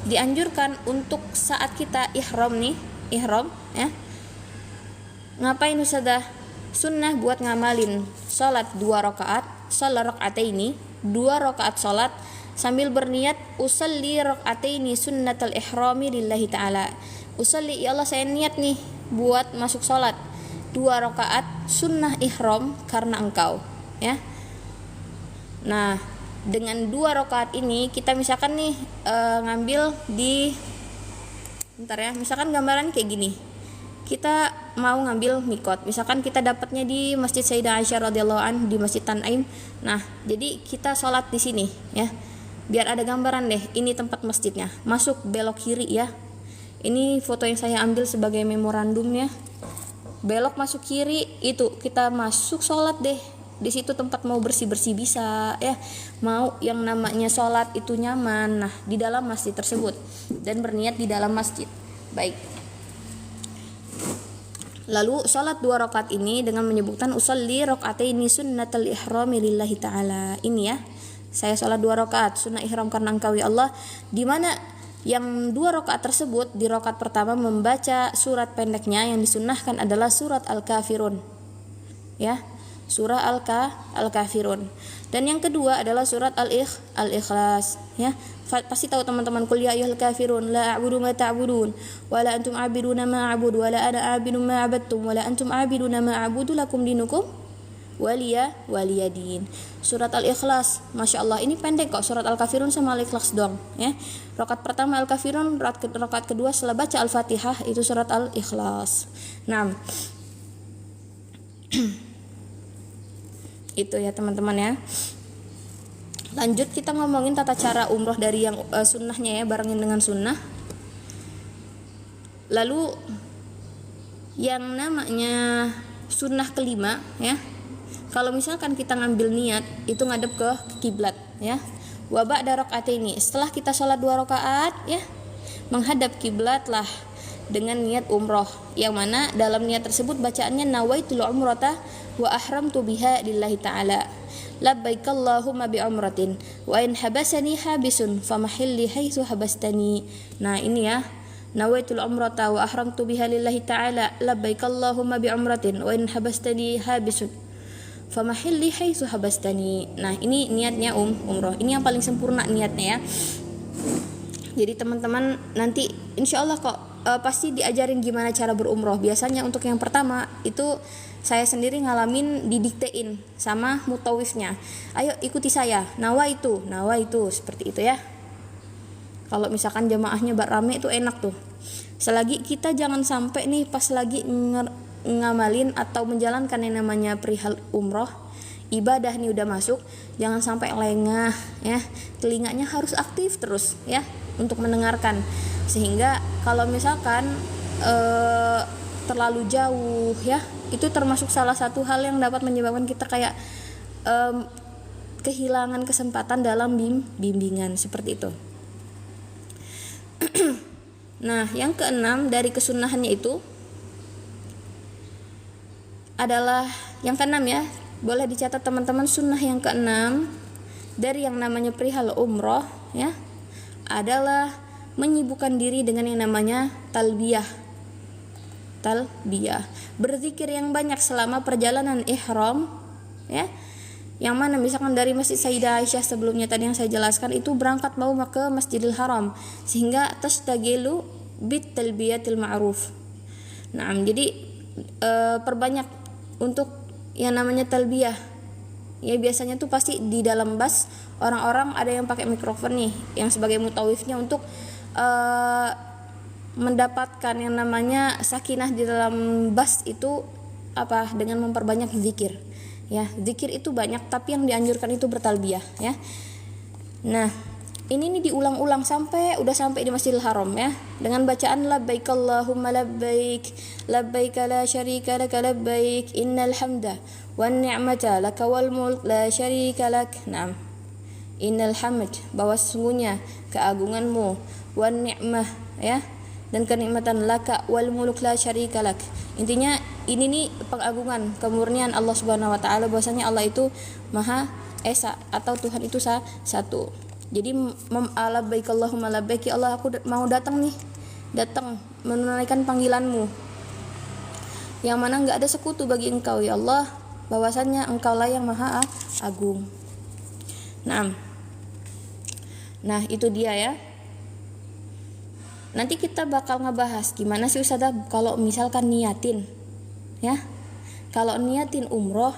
dianjurkan untuk saat kita ihram ya, Ngapain Ustazah? Sunnah buat ngamalin salat 2 rakaat, salat rakaataini, 2 rakaat salat sambil berniat usalli rakaataini sunnatal ihrami lillahi ta'ala. Usalli, ya Allah saya niat nih buat masuk salat 2 rakaat sunnah ihram karena Engkau, ya. Nah, dengan 2 rakaat ini kita misalkan nih ngambil di bentar ya, misalkan gambaran kayak gini. Kita mau ngambil mikot, misalkan kita dapatnya di Masjid Sayyidah Aisyah radhiyallahu anha di Masjid Tan'im. Nah, jadi kita sholat di sini ya. Biar ada gambaran deh, ini tempat masjidnya. Masuk belok kiri ya. Ini foto yang saya ambil sebagai memorandumnya. Belok masuk kiri, itu kita masuk sholat deh. Di situ tempat mau bersih-bersih bisa ya. Mau yang namanya sholat itu nyaman. Nah, di dalam masjid tersebut dan berniat di dalam masjid. Baik. Lalu salat 2 rakaat ini dengan menyebutkan usolli rakaataini sunnatal ihrami lillahi ta'ala. Ini ya. Saya salat 2 rakaat sunnah ihram karena Engkau ya Allah. Di mana yang 2 rakaat tersebut di rakaat pertama membaca surat pendeknya yang disunnahkan adalah surat Al-Kafirun. Ya. Surah Al-Kafirun. Dan yang kedua adalah surat Al-Ikhlas ya. Pasti tahu teman-teman, qul ya ayyuhal kafirun la a'budu ma ta'budun wa la antum 'abiduna ma a'budu wa la ana 'abidun ma 'abadtum wa la antum 'abiduna ma a'budu lakum dinukum waliyadin. Surat Al-Ikhlas, Masya Allah, ini pendek kok, surat Al-Kafirun sama Al-Ikhlas dong ya. Rakaat pertama Al-Kafirun, rakaat kedua setelah baca Al-Fatihah itu surat Al-Ikhlas. Nah, itu ya teman-teman ya. Lanjut kita ngomongin tata cara umroh dari yang sunnahnya ya, barengin dengan sunnah. Lalu yang namanya sunnah kelima ya. Kalau misalkan kita ngambil niat itu ngadep ke kiblat ya. Wa ba'da rakaataini, setelah kita sholat 2 rakaat ya, menghadap kiblat lah dengan niat umroh, yang mana dalam niat tersebut bacaannya nawaitul umrata wa ahramtu biha lillahi ta'ala. Labbaik Allahumma bi umratin wa in habasani habisun famahilli haitsu habastani. Nah, ini ya. Nawaitul umrata wa ahramtu biha lillahi ta'ala. Labbaik Allahumma bi umratin wa in habastani habisun famahilli haitsu habastani. Nah, ini niatnya umroh. Ini yang paling sempurna niatnya ya. Jadi teman-teman nanti insyaallah kok pasti diajarin gimana cara berumroh. Biasanya untuk yang pertama itu saya sendiri ngalamin didiktein sama mutawifnya. Ayo ikuti saya, nawa itu seperti itu ya. Kalau misalkan jamaahnya rame itu enak tuh. Selagi kita jangan sampai nih pas lagi ngamalin atau menjalankan yang namanya perihal umroh, ibadah nih udah masuk, jangan sampai lengah ya. Telinganya harus aktif terus ya untuk mendengarkan. Sehingga kalau misalkan terlalu jauh ya, itu termasuk salah satu hal yang dapat menyebabkan kita kayak kehilangan kesempatan dalam bimbingan seperti itu. Nah, yang keenam dari kesunahannya itu adalah yang keenam ya, boleh dicatat teman-teman, sunnah yang keenam dari yang namanya perihal umroh ya adalah menyibukkan diri dengan yang namanya talbiyah, berzikir yang banyak selama perjalanan ihram ya. Yang mana misalkan dari Masjid Sayyidah Aisyah sebelumnya tadi yang saya jelaskan itu berangkat mau ke Masjidil Haram sehingga tastagilu bit talbiyatil ma'ruf. Nah, jadi perbanyak untuk yang namanya talbiyah. Ya biasanya tuh pasti di dalam bus orang-orang ada yang pakai mikrofon nih yang sebagai mutawifnya untuk mendapatkan yang namanya sakinah di dalam bus itu apa dengan memperbanyak zikir. Ya, zikir itu banyak tapi yang dianjurkan itu bertalbiyah ya. Nah, ini nih diulang-ulang sampai di Masjidil Haram ya dengan bacaan labbaik Allahumma labbaik labbaik la syarika lak labbaik innal hamda wan ni'mata lak wal mulk la syarika lak. Naam. Innal hamd, bahwa sesungguhnya keagunganmu, wan ni'mah ya, dan kenikmatan laka wal mulk la syarika lak. Intinya ini nih pengagungan, kemurnian Allah Subhanahu wa taala, bahwasanya Allah itu Maha Esa atau Tuhan itu satu. Jadi labbaik Allahumma labbaik, ya Allah aku mau datang menunaikan panggilanmu. yang mana enggak ada sekutu bagi Engkau ya Allah, bahwasannya Engkaulah yang Maha Agung. Nah, itu dia ya. Nanti kita bakal ngebahas gimana sih Ustazah kalau misalkan niatin ya. Kalau niatin umroh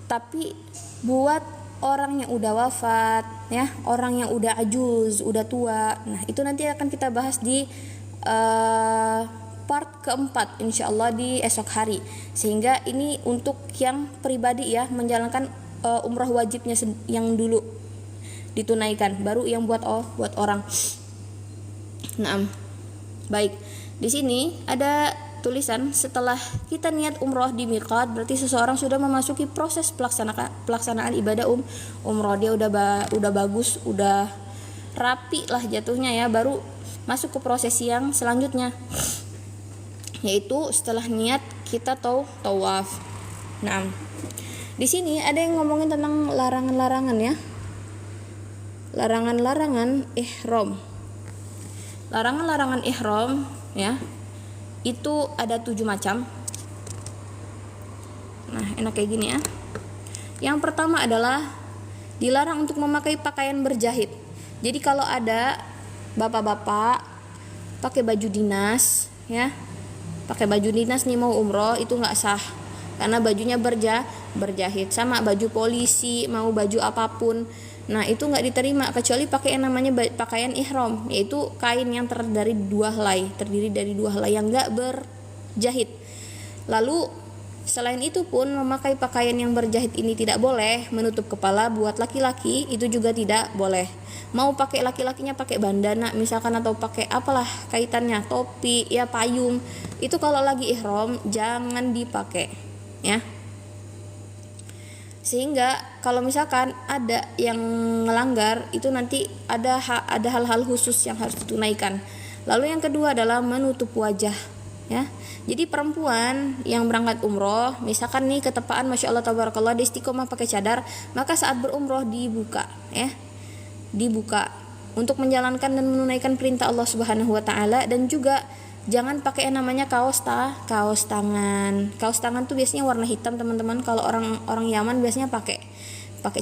tapi buat orang yang udah wafat ya, orang yang udah ajuz, udah tua. Nah, itu nanti akan kita bahas di part keempat insyaallah di esok hari. Sehingga ini untuk yang pribadi ya, menjalankan umroh wajibnya yang dulu ditunaikan, baru yang buat orang. Baik. Di sini ada tulisan setelah kita niat umroh di miqat, berarti seseorang sudah memasuki proses pelaksanaan ibadah umroh. Dia udah bagus, udah rapi lah jatuhnya ya, baru masuk ke proses yang selanjutnya, yaitu setelah niat kita tawaf. Di sini ada yang ngomongin tentang larangan-larangan ya. Larangan-larangan ihram. Larangan-larangan ihram ya, itu ada 7 macam. Nah, enak kayak gini ya. Yang pertama adalah dilarang untuk memakai pakaian berjahit. Jadi kalau ada bapak-bapak pakai baju dinas ya, pakai baju dinas nih mau umroh, itu nggak sah karena bajunya berjahit. Sama baju polisi, mau baju apapun, nah itu nggak diterima kecuali pakai yang namanya pakaian ihram, yaitu kain yang terdiri dari dua helai yang nggak berjahit. Lalu selain itu pun memakai pakaian yang berjahit ini tidak boleh. Menutup kepala buat laki-laki itu juga tidak boleh. Mau pakai laki-lakinya pakai bandana misalkan, atau pakai apalah kaitannya, topi ya, payung, itu kalau lagi ihram jangan dipakai ya. Sehingga kalau misalkan ada yang melanggar, itu nanti ada hal-hal khusus yang harus ditunaikan. Lalu yang kedua adalah menutup wajah ya. Jadi perempuan yang berangkat umroh, misalkan nih ketepaan Masya Allah tabarakallah di istiqomah pakai cadar, maka saat berumroh dibuka ya, dibuka untuk menjalankan dan menunaikan perintah Allah Subhanahu wa taala. Dan juga jangan pakai yang namanya kaos tangan. Kaos tangan tuh biasanya warna hitam teman-teman. Kalau orang Yaman biasanya pakai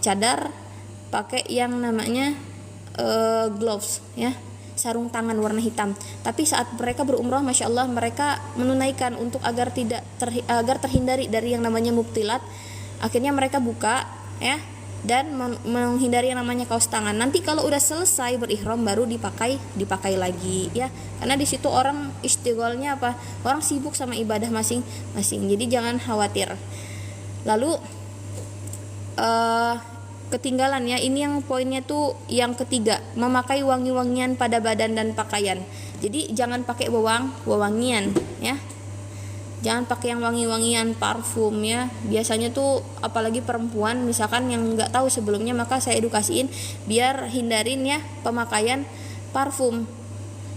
cadar, pakai yang namanya gloves ya, sarung tangan warna hitam. Tapi saat mereka berumrah, Masya Allah, mereka menunaikan untuk agar terhindari dari yang namanya mubtilat. Akhirnya mereka buka ya, dan menghindari yang namanya kaos tangan. Nanti kalau udah selesai berihram baru dipakai lagi ya. Karena di situ orang istighfalnya apa? Orang sibuk sama ibadah masing-masing. Jadi jangan khawatir. Lalu ketinggalan ya, ini yang poinnya tuh yang ketiga, memakai wangi-wangian pada badan dan pakaian. Jadi jangan pakai wewangian ya. Jangan pakai yang wangi-wangian, parfum ya. Biasanya tuh apalagi perempuan misalkan yang nggak tahu sebelumnya, maka saya edukasiin biar hindarin ya pemakaian parfum.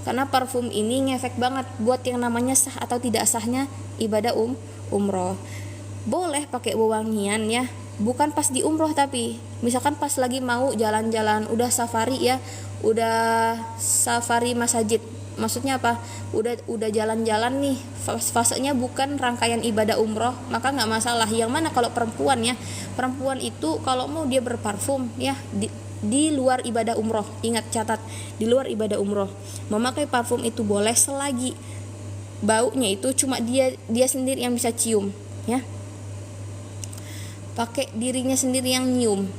Karena parfum ini ngefek banget buat yang namanya sah atau tidak sahnya ibadah umroh. Boleh pakai wewangian ya, bukan pas di umroh, tapi misalkan pas lagi mau jalan-jalan, udah safari ya, udah safari masjid. Maksudnya apa? Udah jalan-jalan nih, fasenya bukan rangkaian ibadah umroh, maka nggak masalah. Yang mana kalau perempuan ya, perempuan itu kalau mau dia berparfum ya di luar ibadah umroh. Ingat, catat, di luar ibadah umroh memakai parfum itu boleh selagi baunya itu cuma dia sendiri yang bisa cium ya, pakai dirinya sendiri yang nyium.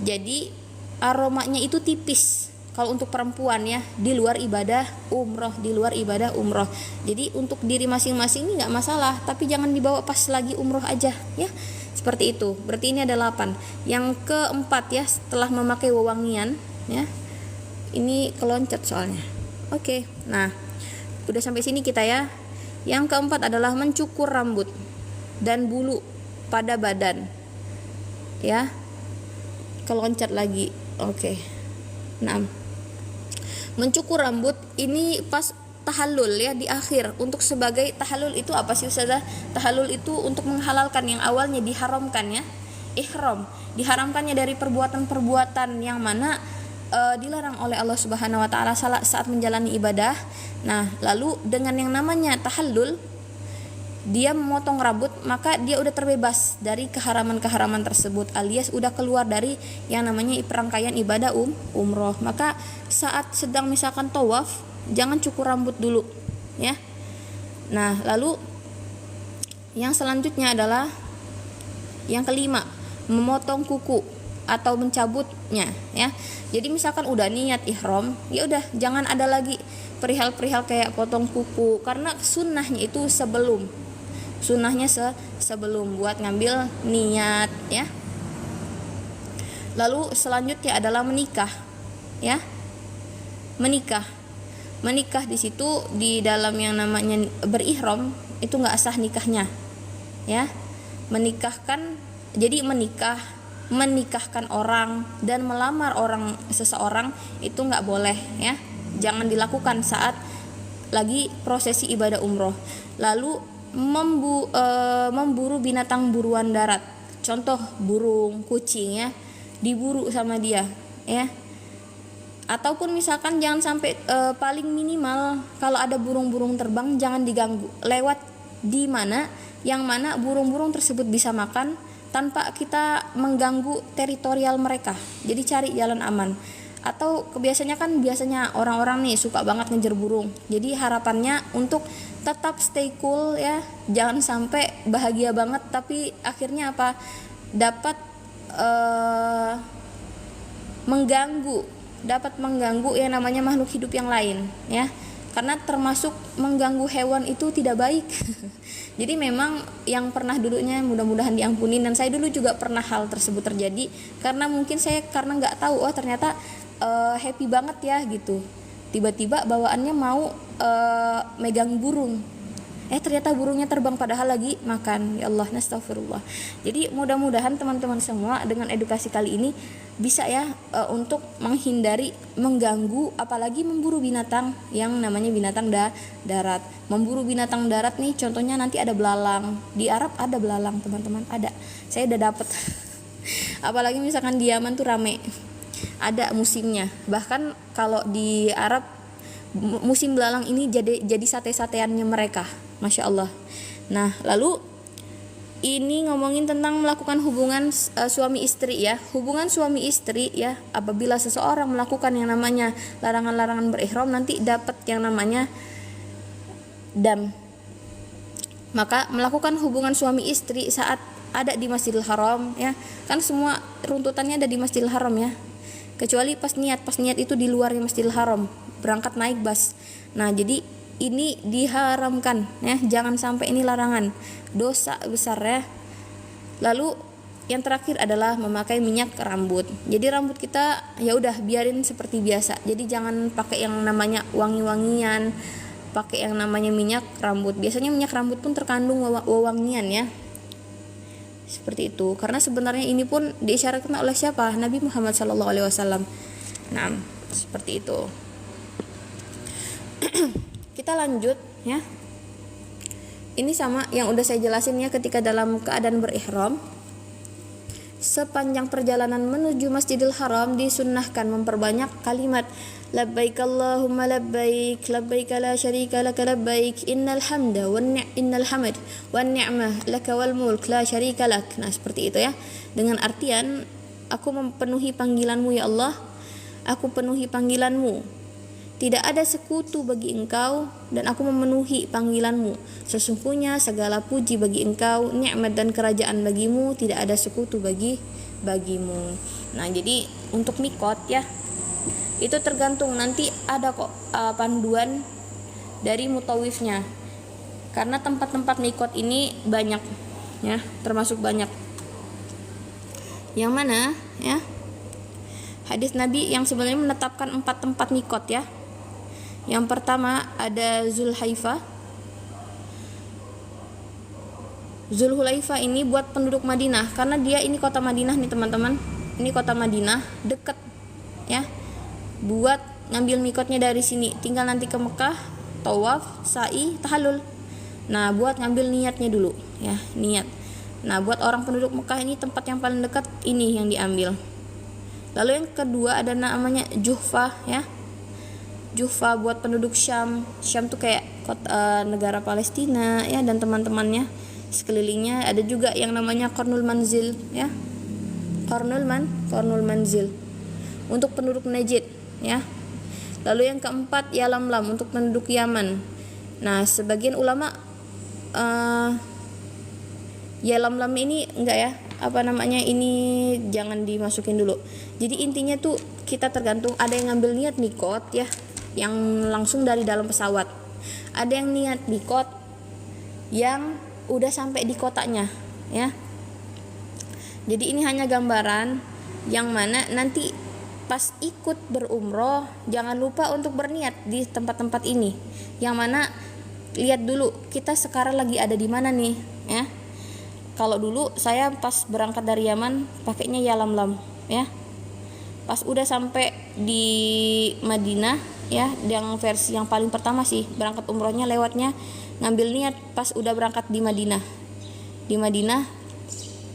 Jadi aromanya itu tipis kalau untuk perempuan ya, di luar ibadah umroh. Jadi untuk diri masing-masing ini nggak masalah, tapi jangan dibawa pas lagi umroh aja ya, seperti itu. Berarti ini ada 8. Yang keempat ya, setelah memakai wewangian ya, ini keloncat soalnya. Oke, nah udah sampai sini kita ya. Yang keempat adalah mencukur rambut dan bulu pada badan ya, keloncat lagi. Oke. Nah, mencukur rambut ini pas tahallul ya, di akhir. Untuk sebagai tahallul itu apa sih Ustazah? Tahallul itu untuk menghalalkan yang awalnya diharamkan ya, ihram, diharamkannya dari perbuatan-perbuatan yang mana dilarang oleh Allah Subhanahu wa taala saat menjalani ibadah. Nah, lalu dengan yang namanya tahallul dia memotong rambut, maka dia udah terbebas dari keharaman-keharaman tersebut, alias udah keluar dari yang namanya rangkaian ibadah umroh. Maka saat sedang misalkan tawaf, jangan cukur rambut dulu ya. Nah, lalu yang selanjutnya adalah yang kelima, memotong kuku atau mencabutnya ya. Jadi misalkan udah niat ihram, ya udah jangan ada lagi perihal-perihal kayak potong kuku, karena sunnahnya itu sebelum buat ngambil niat ya. Lalu selanjutnya adalah menikah ya. Menikah di situ di dalam yang namanya berihram itu nggak sah nikahnya ya. Menikahkan orang dan melamar seseorang itu nggak boleh ya. Jangan dilakukan saat lagi prosesi ibadah umroh. Lalu memburu binatang buruan darat, contoh burung, kucing ya, diburu sama dia ya. Ataupun misalkan jangan sampai paling minimal kalau ada burung-burung terbang jangan diganggu, lewat di mana yang mana burung-burung tersebut bisa makan tanpa kita mengganggu teritorial mereka. Jadi cari jalan aman. Atau biasanya orang-orang nih suka banget ngejar burung. Jadi harapannya untuk tetap stay cool ya, jangan sampai bahagia banget tapi akhirnya apa? Dapat mengganggu yang namanya makhluk hidup yang lain ya. Karena termasuk mengganggu hewan itu tidak baik. Jadi memang yang pernah dulunya mudah-mudahan diampuni, dan saya dulu juga pernah hal tersebut terjadi karena mungkin saya karena nggak tahu ternyata happy banget ya gitu, tiba-tiba bawaannya mau megang burung, ternyata burungnya terbang padahal lagi makan. Ya Allah, astagfirullah. Jadi mudah-mudahan teman-teman semua dengan edukasi kali ini bisa ya untuk menghindari mengganggu, apalagi memburu binatang yang namanya binatang darat. Memburu binatang darat nih contohnya nanti ada belalang. Di Arab ada belalang teman-teman, ada, saya udah dapet. Apalagi misalkan di Yaman tuh rame, ada musimnya. Bahkan kalau di Arab musim belalang ini jadi sate-sateannya mereka, masya Allah. Nah, lalu ini ngomongin tentang melakukan hubungan suami istri ya. Hubungan suami istri ya, apabila seseorang melakukan yang namanya larangan-larangan berihram nanti dapat yang namanya dam. Maka melakukan hubungan suami istri saat ada di Masjidil Haram ya, kan semua runtutannya ada di Masjidil Haram ya. Kecuali pas niat itu di luar Masjidil Haram, berangkat naik bus. Nah, jadi ini diharamkan ya, jangan sampai, ini larangan, dosa besar ya. Lalu yang terakhir adalah memakai minyak rambut. Jadi rambut kita ya udah biarin seperti biasa. Jadi jangan pakai yang namanya wangi-wangian, pakai yang namanya minyak rambut. Biasanya minyak rambut pun terkandung wewangian ya. Seperti itu, karena sebenarnya ini pun diisyaratkan oleh siapa? Nabi Muhammad SAW. Nah, seperti itu. Kita lanjut ya. Ini sama yang udah saya jelasin ya, ketika dalam keadaan berihram. Sepanjang perjalanan menuju Masjidil Haram disunnahkan memperbanyak kalimat labbaik Allahumma labbaik, labbaik la syarika laka labbaik, innal hamda wan ni'mah laka wal mulk la syarika lak. Nah, seperti itu ya. Dengan artian aku memenuhi panggilanmu ya Allah, aku penuhi panggilanmu. Tidak ada sekutu bagi engkau dan aku memenuhi panggilanmu. Sesungguhnya segala puji bagi engkau, nikmat dan kerajaan bagimu, tidak ada sekutu bagimu. Nah, jadi untuk mikot ya, itu tergantung, nanti ada kok panduan dari mutawifnya. Karena tempat-tempat mikot ini banyak ya, termasuk banyak. Yang mana ya? Hadis Nabi yang sebenarnya menetapkan 4 tempat mikot ya. Yang pertama ada Zulhulaifah. Zulhulaifah ini buat penduduk Madinah, karena dia ini kota Madinah nih teman-teman. Ini kota Madinah, deket ya. Buat ngambil mikotnya dari sini, tinggal nanti ke Mekah, tawaf, sa'i, tahallul. Nah, buat ngambil niatnya dulu ya, niat. Nah, buat orang penduduk Mekah ini tempat yang paling dekat ini yang diambil. Lalu yang kedua ada namanya Juhfah ya. Juhfa buat penduduk Syam. Syam tuh kayak negara Palestina ya, dan teman-temannya sekelilingnya. Ada juga yang namanya Qarnul Manzil ya, Qarnul Manzil untuk penduduk Najd ya. Lalu yang keempat Yalamlam untuk penduduk Yaman. Nah, sebagian ulama Yalamlam ini enggak ya, ini jangan dimasukin dulu. Jadi intinya tuh kita tergantung, ada yang ngambil niat mikot ya, yang langsung dari dalam pesawat. Ada yang niat mikot yang udah sampai di kotanya ya. Jadi ini hanya gambaran yang mana nanti pas ikut berumroh jangan lupa untuk berniat di tempat-tempat ini. Yang mana lihat dulu kita sekarang lagi ada di mana nih ya. Kalau dulu saya pas berangkat dari Yaman pakainya Yalamlam ya. Pas udah sampai di Madinah ya, yang versi yang paling pertama sih berangkat umrohnya lewatnya ngambil niat pas udah berangkat di Madinah. Di Madinah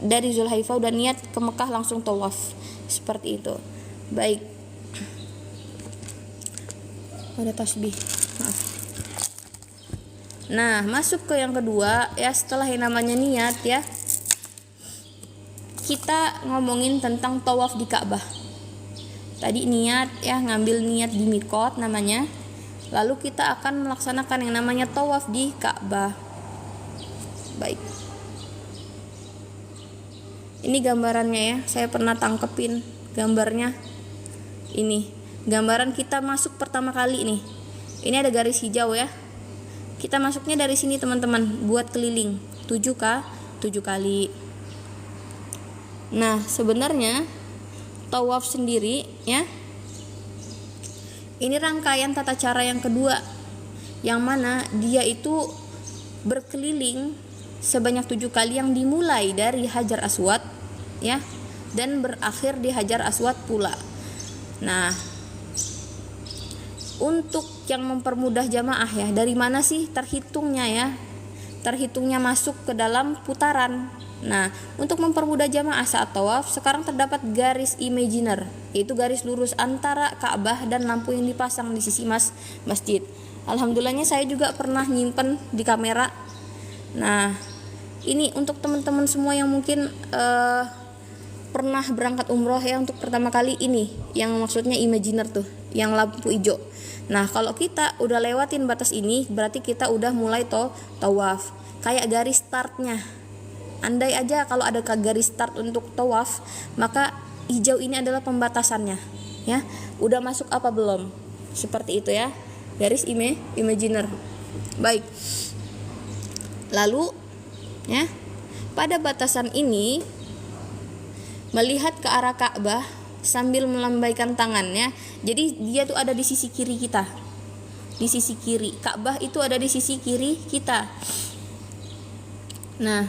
dari Zulhaifah udah niat ke Mekah langsung tawaf. Seperti itu. Baik. Ada tasbih. Maaf. Nah, masuk ke yang kedua ya, setelah yang namanya niat ya. Kita ngomongin tentang tawaf di Ka'bah. Tadi niat ya, ngambil niat di mikot namanya. Lalu kita akan melaksanakan yang namanya tawaf di Ka'bah. Baik. Ini gambarannya ya, saya pernah tangkepin gambarnya. Ini gambaran kita masuk pertama kali nih. Ini ada garis hijau ya. Kita masuknya dari sini teman-teman, buat keliling 7 kali. Nah, sebenarnya tawaf sendiri ya, ini rangkaian tata cara yang kedua, yang mana dia itu berkeliling sebanyak 7 kali, yang dimulai dari Hajar Aswad ya, dan berakhir di Hajar Aswad pula. Nah, untuk yang mempermudah jamaah ya, dari mana sih terhitungnya ya? Terhitungnya masuk ke dalam putaran. Nah, untuk mempermudah jamaah saat tawaf, sekarang terdapat garis imaginer, yaitu garis lurus antara Ka'bah dan lampu yang dipasang di sisi masjid. Alhamdulillahnya saya juga pernah nyimpen di kamera. Nah, ini untuk teman-teman semua yang mungkin pernah berangkat umroh ya, untuk pertama kali ini, yang maksudnya imaginer tuh, yang lampu hijau. Nah, kalau kita udah lewatin batas ini, berarti kita udah mulai tawaf. Kayak garis startnya. Andai aja kalau ada garis start untuk tawaf, maka hijau ini adalah pembatasannya ya. Udah masuk apa belum? Seperti itu ya. Garis imaginer. Baik. Lalu ya, pada batasan ini melihat ke arah Ka'bah sambil melambaikan tangannya. Jadi dia tuh ada di sisi kiri kita. Di sisi kiri. Ka'bah itu ada di sisi kiri kita. Nah,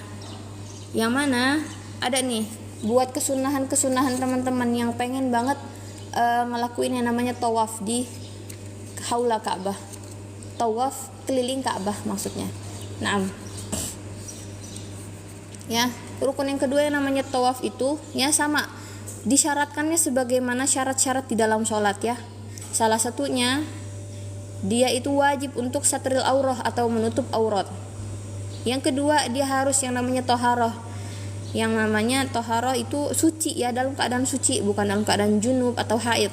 yang mana ada nih buat kesunahan teman-teman yang pengen banget ngelakuin yang namanya tawaf di haula Ka'bah. Tawaf keliling Ka'bah maksudnya. Naam. Ya, rukun yang kedua yang namanya tawaf itu ya sama, disyaratkannya sebagaimana syarat-syarat di dalam sholat ya. Salah satunya dia itu wajib untuk satril aurah atau menutup aurat. Yang kedua dia harus yang namanya toharoh. Yang namanya toharoh itu suci ya, dalam keadaan suci, bukan dalam keadaan junub atau haid.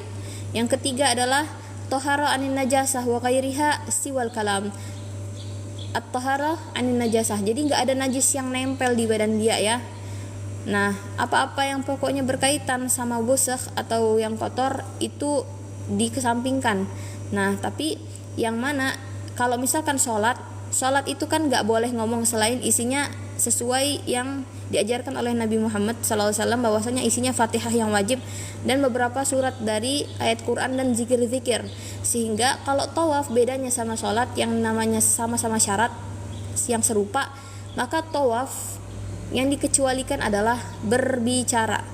Yang ketiga adalah toharoh anin najasah wa ghairiha siwal kalam. At-toharoh anin najasah, jadi nggak ada najis yang nempel di badan dia ya. Nah, apa-apa yang pokoknya berkaitan sama busuk atau yang kotor itu dikesampingkan. Nah, tapi yang mana kalau misalkan sholat itu kan nggak boleh ngomong selain isinya sesuai yang diajarkan oleh Nabi Muhammad SAW, bahwasanya isinya Fatihah yang wajib dan beberapa surat dari ayat Quran dan zikir-zikir. Sehingga kalau tawaf bedanya sama sholat yang namanya sama-sama syarat yang serupa, maka tawaf yang dikecualikan adalah berbicara.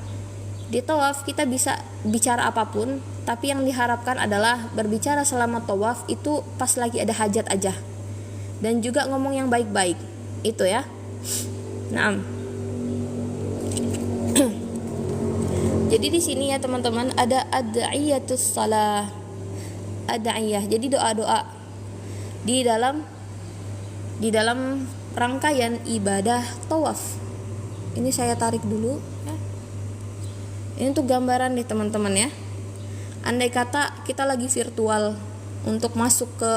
Di tawaf kita bisa bicara apapun, tapi yang diharapkan adalah berbicara selama tawaf itu pas lagi ada hajat aja. Dan juga ngomong yang baik-baik. Itu ya. Naam. Jadi di sini ya teman-teman ada ad'iyatus shalah. Ad'iyah. Jadi doa-doa di dalam di dalam rangkaian ibadah tawaf. Ini saya tarik dulu ya. Ini untuk gambaran nih teman-teman ya. Andai kata kita lagi virtual untuk masuk ke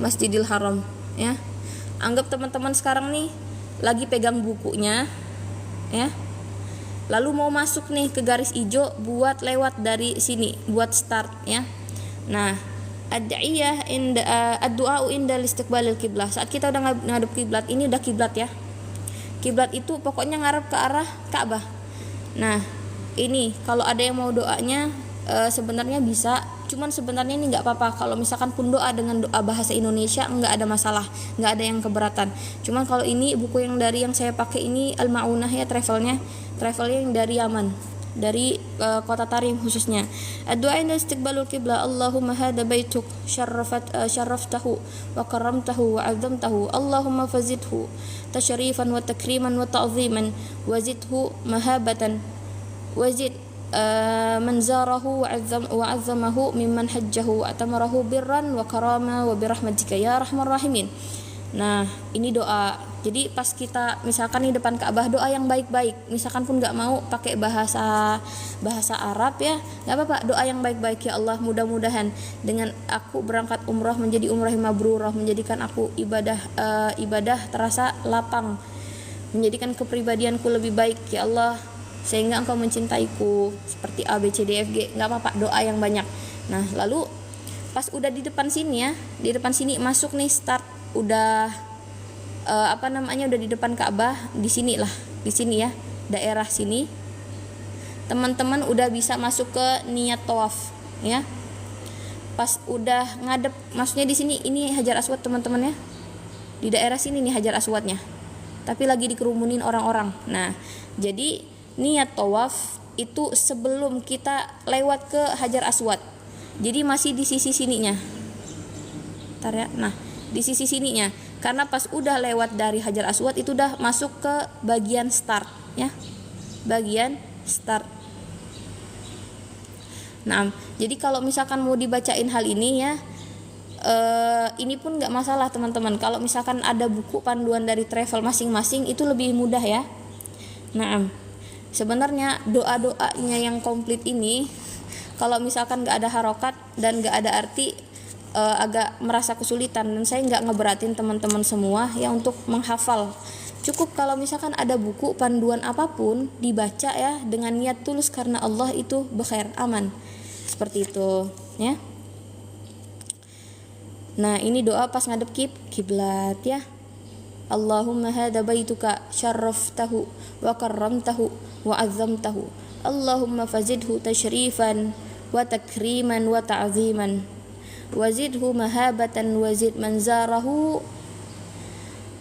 Masjidil Haram ya. Anggap teman-teman sekarang nih lagi pegang bukunya ya. Lalu mau masuk nih ke garis hijau buat lewat dari sini, buat start ya. Nah, ad-da'iyah ad-du'a inda istiqbalil kiblah. Saat kita udah ngadep kiblat, ini udah kiblat ya. Kiblat itu pokoknya ngarep ke arah Ka'bah. Nah, ini kalau ada yang mau doanya sebenarnya bisa, cuman sebenarnya ini nggak apa-apa kalau misalkan pun doa dengan doa bahasa Indonesia, nggak ada masalah, nggak ada yang keberatan. Cuman kalau ini buku yang saya pakai ini Al-Ma'unah ya, travelnya yang dari Yaman, dari kota Tarim khususnya. Ad-du'a inda istiqbalul qiblah, Allahumma hada baituk syarraftahu wa karamtahu wa 'azzamtahu, Allahumma fazidhu tasyrifan wa takriman wa ta'ziman wazidhu mahabatan wazid man zarahu wa 'azzamahu mimman hajjahu wa atamarahu birran wa karama wa birahmatika ya arhamar rahimin. Nah, ini doa. Jadi pas kita misalkan di depan Ka'bah, doa yang baik-baik. Misalkan pun nggak mau pakai bahasa Arab ya, nggak apa-apa, doa yang baik-baik. Ya Allah, mudah-mudahan dengan aku berangkat umrah menjadi umrah yang mabrurah, menjadikan aku ibadah terasa lapang, menjadikan kepribadianku lebih baik ya Allah, sehingga engkau mencintaiku, seperti A B C D F G. Nggak apa-apa, doa yang banyak. Nah, lalu pas udah di depan sini ya, di depan sini masuk nih, start, udah udah di depan Ka'bah, di sini ya, daerah sini teman-teman udah bisa masuk ke niat tawaf ya. Pas udah ngadep, maksudnya di sini ini Hajar Aswad teman-teman ya, di daerah sini nih Hajar Aswadnya, tapi lagi dikerumunin orang-orang. Nah, jadi niat tawaf itu sebelum kita lewat ke Hajar Aswad, jadi masih di sisi sininya. Bentar ya. Nah, di sisi sininya, karena pas udah lewat dari Hajar Aswad itu udah masuk ke bagian start ya, bagian start. Nah, jadi kalau misalkan mau dibacain hal ini ya, ini pun nggak masalah teman-teman. Kalau misalkan ada buku panduan dari travel masing-masing itu lebih mudah ya. Nah, sebenarnya doa-doanya yang komplit ini kalau misalkan nggak ada harokat dan nggak ada arti, agak merasa kesulitan, dan saya nggak ngeberatin teman-teman semua ya untuk menghafal. Cukup kalau misalkan ada buku panduan apapun dibaca ya dengan niat tulus karena Allah, itu bekhair, aman, seperti itu ya. Nah, ini doa pas ngadep kiblat ya. Allahumma hada baituka syarraftahu wa karramtahu wa 'azzamtahu, Allahumma fazidhu tasyrifan wa takriman wa ta'ziman wazidhu mahabatan wazid man zarahu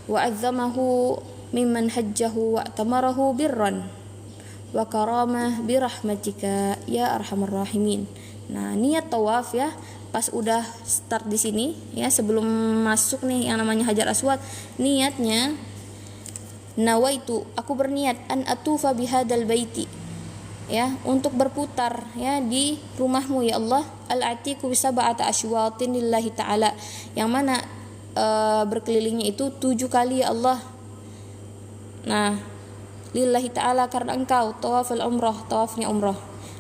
wa 'azzamahu mimman hajjahu wa tamarahu birran wa karamah birahmatika ya arhamar rahimin. Nah, niat tawaf ya, pas udah start di sini ya, sebelum masuk nih yang namanya Hajar Aswad, niatnya nawaitu, aku berniat an atufa bihadal baiti ya, untuk berputar ya di rumahmu ya Allah, al-atiqu bisab'ati asywatin lillahi ta'ala, yang mana berkelilingnya itu 7 kali ya Allah. Nah, lillahi ta'ala, karena engkau tawaful umrah, tawafnya umrah.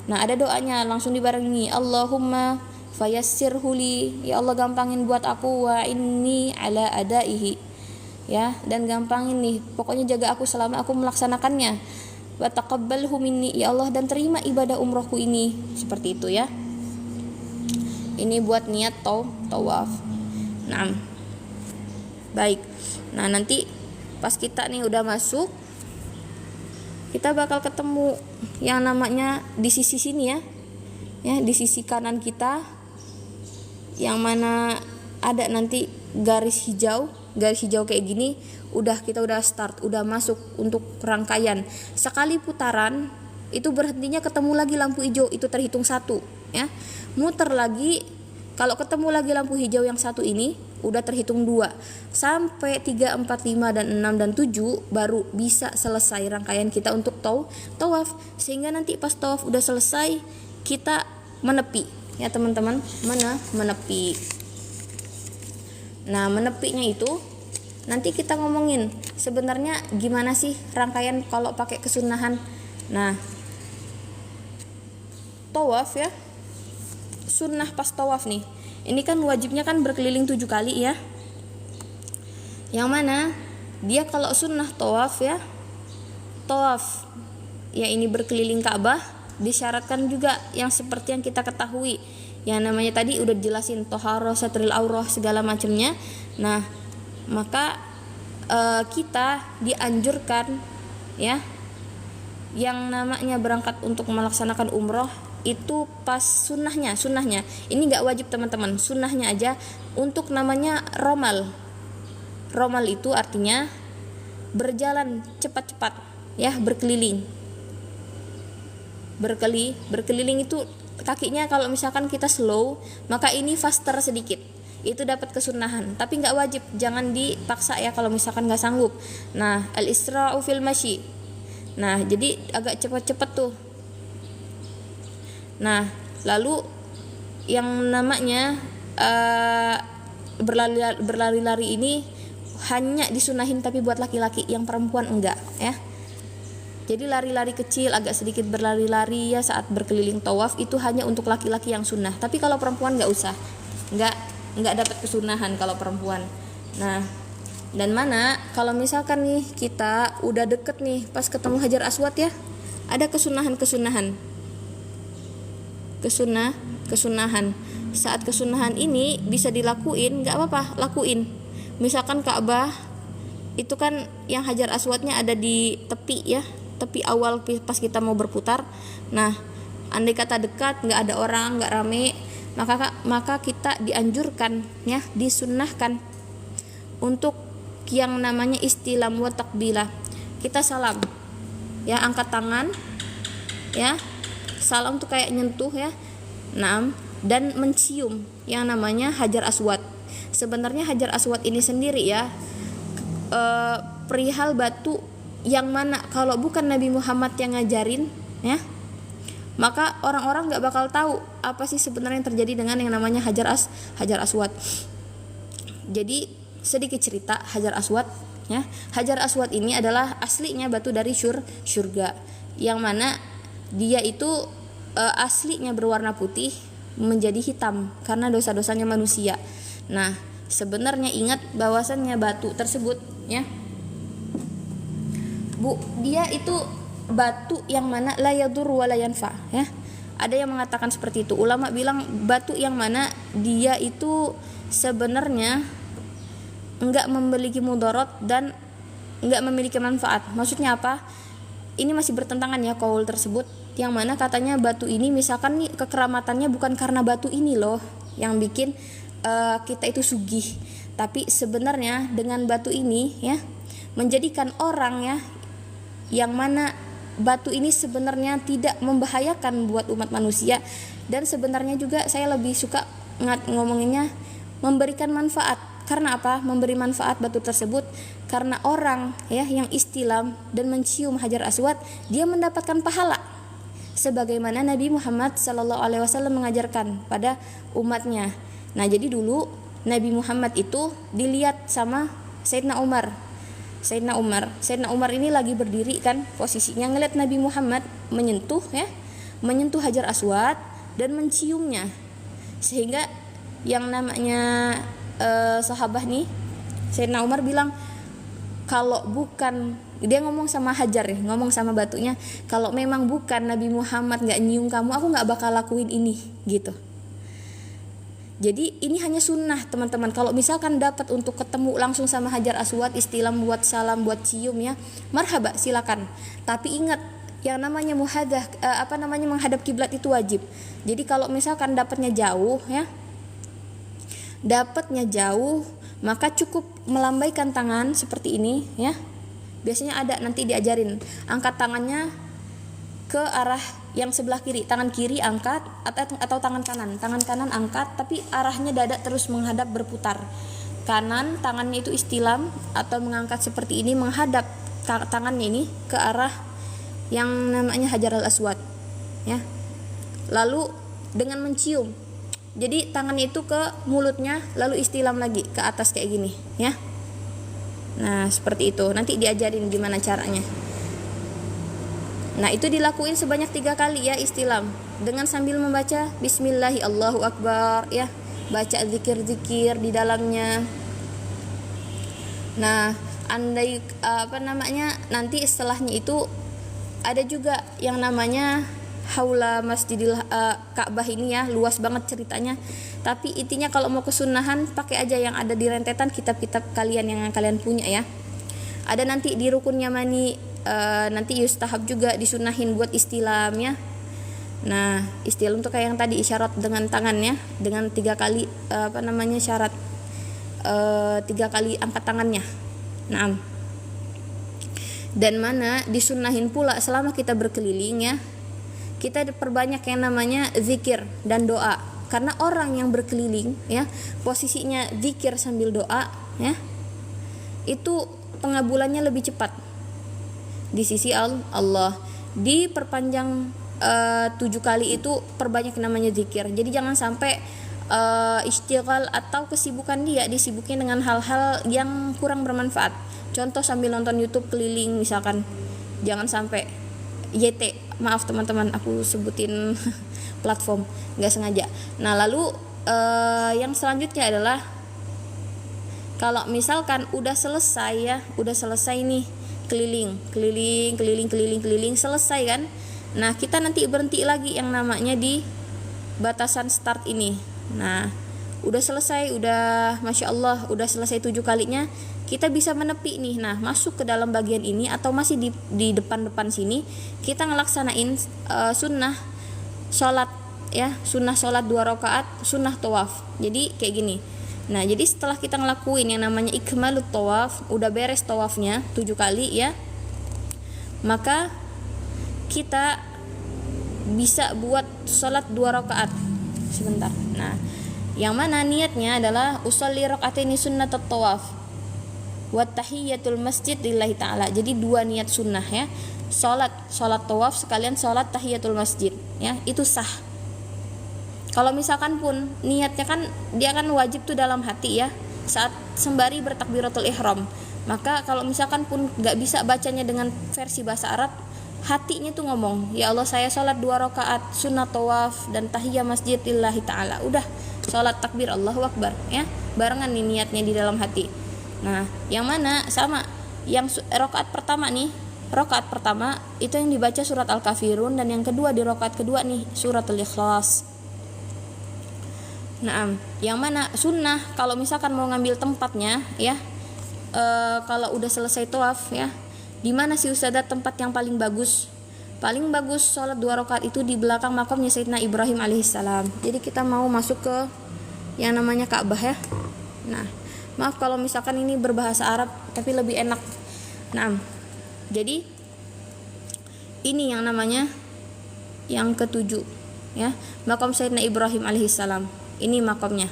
Nah, ada doanya langsung dibarengi, Allahumma fayassirhu li, ya Allah gampangin buat aku, wa inni ala adaihi ya, dan gampangin nih, pokoknya jaga aku selama aku melaksanakannya, wa taqabbalhu minni, ya Allah, dan terima ibadah umrohku ini, seperti itu ya. Ini buat niat tawaf. Nah, baik. Nah, nanti pas kita nih udah masuk, kita bakal ketemu yang namanya di sisi sini ya, di sisi kanan kita, yang mana ada nanti garis hijau kayak gini. Kita udah start, udah masuk untuk rangkaian. Sekali putaran itu berhentinya ketemu lagi lampu hijau, itu terhitung 1 ya. Muter lagi, kalau ketemu lagi lampu hijau yang 1 ini udah terhitung 2, sampai 3, 4, 5 dan 6 dan 7 baru bisa selesai rangkaian kita untuk tawaf. Sehingga nanti pas tawaf udah selesai, kita menepi ya teman-teman, menepi. Nah, menepiknya itu nanti kita ngomongin sebenarnya gimana sih rangkaian kalau pakai kesunahan. Nah, tawaf ya, sunnah pas tawaf nih. Ini kan wajibnya kan berkeliling 7 kali ya. Yang mana dia kalau sunnah tawaf ya, tawaf ya ini berkeliling Ka'bah, disyaratkan juga yang seperti yang kita ketahui. Yang namanya tadi udah jelasin toharoh, satril aurah, segala macamnya. Nah, maka kita dianjurkan ya, yang namanya berangkat untuk melaksanakan umroh itu pas sunnahnya ini nggak wajib teman-teman, sunnahnya aja untuk namanya romal. Romal itu artinya berjalan cepat-cepat ya, berkeliling. Berkeliling itu kakinya kalau misalkan kita slow, maka ini faster sedikit, itu dapat kesunahan, tapi nggak wajib, jangan dipaksa ya kalau misalkan nggak sanggup. Nah, al-isra'u fil masyi, nah jadi agak cepat-cepat tuh. Nah, lalu yang namanya berlari-lari ini hanya disunahin tapi buat laki-laki, yang perempuan enggak ya. Jadi lari-lari kecil, agak sedikit berlari-lari ya saat berkeliling tawaf itu hanya untuk laki-laki yang sunnah. Tapi kalau perempuan nggak usah, nggak dapat kesunahan kalau perempuan. Nah, dan mana kalau misalkan nih kita udah deket nih pas ketemu Hajar Aswad ya, ada kesunahan. Saat kesunahan ini bisa dilakuin, nggak apa-apa, lakuin. Misalkan Ka'bah itu kan yang Hajar Aswadnya ada di tepi ya, tepi awal pas kita mau berputar. Nah, andai kata dekat, nggak ada orang, nggak rame, maka kita dianjurkan ya, disunnahkan untuk yang namanya istilam wa takbilah. Kita salam ya, angkat tangan ya, salam tuh kayak nyentuh ya. Naam, dan mencium yang namanya Hajar Aswad. Sebenarnya Hajar Aswad ini sendiri ya, perihal batu yang mana kalau bukan Nabi Muhammad yang ngajarin ya, maka orang-orang nggak bakal tahu apa sih sebenarnya yang terjadi dengan yang namanya Hajar Aswad. Jadi sedikit cerita Hajar Aswad ya. Hajar Aswad ini adalah aslinya batu dari surga, yang mana dia itu aslinya berwarna putih menjadi hitam karena dosa-dosanya manusia. Nah, sebenarnya ingat bahwasannya batu tersebut ya, dia itu batu yang mana la yadur wa la yanfa ya. Ada yang mengatakan seperti itu. Ulama bilang batu yang mana dia itu sebenarnya enggak memiliki mudarat dan enggak memiliki manfaat. Maksudnya apa? Ini masih bertentangan ya kaul tersebut, yang mana katanya batu ini misalkan nih kekeramatannya bukan karena batu ini loh yang bikin kita itu sugih, tapi sebenarnya dengan batu ini ya menjadikan orang ya, yang mana batu ini sebenarnya tidak membahayakan buat umat manusia, dan sebenarnya juga saya lebih suka ngomonginnya memberikan manfaat. Karena apa? Memberi manfaat batu tersebut karena orang ya yang istilam dan mencium Hajar Aswad, dia mendapatkan pahala sebagaimana Nabi Muhammad SAW mengajarkan pada umatnya. Nah, jadi dulu Nabi Muhammad itu dilihat sama Sayyidina Umar. Sayyidina Umar ini lagi berdiri kan, posisinya ngeliat Nabi Muhammad menyentuh Hajar Aswad dan menciumnya, sehingga yang namanya sahabat nih Sayyidina Umar bilang, kalau bukan, dia ngomong sama Hajar ya, ngomong sama batunya, kalau memang bukan Nabi Muhammad nggak nyium kamu, aku nggak bakal lakuin ini gitu. Jadi ini hanya sunnah teman-teman. Kalau misalkan dapat untuk ketemu langsung sama Hajar Aswad, istilam buat salam, buat cium ya, marhaba, silakan. Tapi ingat, yang namanya muhadah menghadap kiblat itu wajib. Jadi kalau misalkan dapatnya jauh, maka cukup melambaikan tangan seperti ini ya. Biasanya ada nanti diajarin, angkat tangannya ke arah yang sebelah kiri, tangan kiri angkat atau tangan kanan angkat, tapi arahnya dada terus menghadap berputar. Kanan tangannya itu istilam atau mengangkat seperti ini, menghadap tangannya ini ke arah yang namanya Hajar Aswad ya. Lalu dengan mencium Jadi tangannya itu ke mulutnya, lalu istilam lagi ke atas kayak gini, ya. Nah, seperti itu. Nanti diajarin gimana caranya. Nah, itu dilakuin sebanyak 3 kali ya istilam, dengan sambil membaca Bismillahi Allahu Akbar, ya. Baca zikir-zikir di dalamnya. Nah, andai nanti setelahnya itu ada juga yang namanya haula masjidil Ka'bah ini ya, luas banget ceritanya. Tapi intinya kalau mau kesunahan pakai aja yang ada di rentetan kitab-kitab kalian yang kalian punya ya. Ada nanti di rukun yamani, nanti yustahab juga disunahin buat istilam ya. Nah, istilam tuh kayak yang tadi isyarat dengan tangannya, dengan 3 kali syarat 3 kali angkat tangannya. Naam. Dan mana disunahin pula selama kita berkeliling ya, kita perbanyak yang namanya zikir dan doa. Karena orang yang berkeliling ya, posisinya zikir sambil doa ya, itu pengabulannya lebih cepat di sisi Allah. Diperpanjang 7 kali itu perbanyak namanya zikir. Jadi jangan sampai istighal atau kesibukan dia disibukin dengan hal-hal yang kurang bermanfaat. Contoh sambil nonton YouTube keliling misalkan, jangan sampai. YT, maaf teman-teman, aku sebutin platform nggak sengaja. Nah, lalu yang selanjutnya adalah kalau misalkan udah selesai nih keliling selesai kan. Nah, kita nanti berhenti lagi yang namanya di batasan start ini. Nah, udah selesai, Masya Allah, udah selesai 7 kalinya, kita bisa menepi nih. Nah, masuk ke dalam bagian ini atau masih di depan sini, kita ngelaksanain sunnah sholat ya, sunnah sholat 2 rakaat, sunnah tawaf. Jadi kayak gini. Nah, jadi setelah kita ngelakuin yang namanya ikmalut tawaf, udah beres tawafnya 7 kali ya, maka kita bisa buat sholat 2 rakaat sebentar. Nah, yang mana niatnya adalah usolli rakaataini sunnatut tawaf wa tahiyyatul masjid lillahi ta'ala. Jadi 2 niat sunnah ya. Salat tawaf sekalian salat tahiyatul masjid ya, itu sah. Kalau misalkan pun niatnya kan dia kan wajib tuh dalam hati ya, saat sembari bertakbiratul ihram. Maka kalau misalkan pun enggak bisa bacanya dengan versi bahasa Arab, hatinya tuh ngomong, ya Allah saya salat 2 rakaat sunat tawaf dan tahiyah masjid lillahi ta'ala. Udah salat takbir Allahu Akbar ya, barengan nih niatnya di dalam hati. Nah, yang mana sama yang rakaat pertama nih, rakaat pertama itu yang dibaca surat Al-Kafirun, dan yang kedua di rakaat kedua nih surat Al-Ikhlas. Nah, yang mana sunnah kalau misalkan mau ngambil tempatnya ya, kalau udah selesai tawaf ya, di mana sih Ustazah tempat yang paling bagus? Paling bagus sholat 2 rakaat itu di belakang makamnya Sayyidina Ibrahim alaihissalam. Jadi kita mau masuk ke yang namanya Ka'bah ya. Nah, maaf kalau misalkan ini berbahasa Arab tapi lebih enak. Nah, jadi ini yang namanya yang ke-7 ya, makam Sayyidina Ibrahim alaihissalam. Ini makamnya.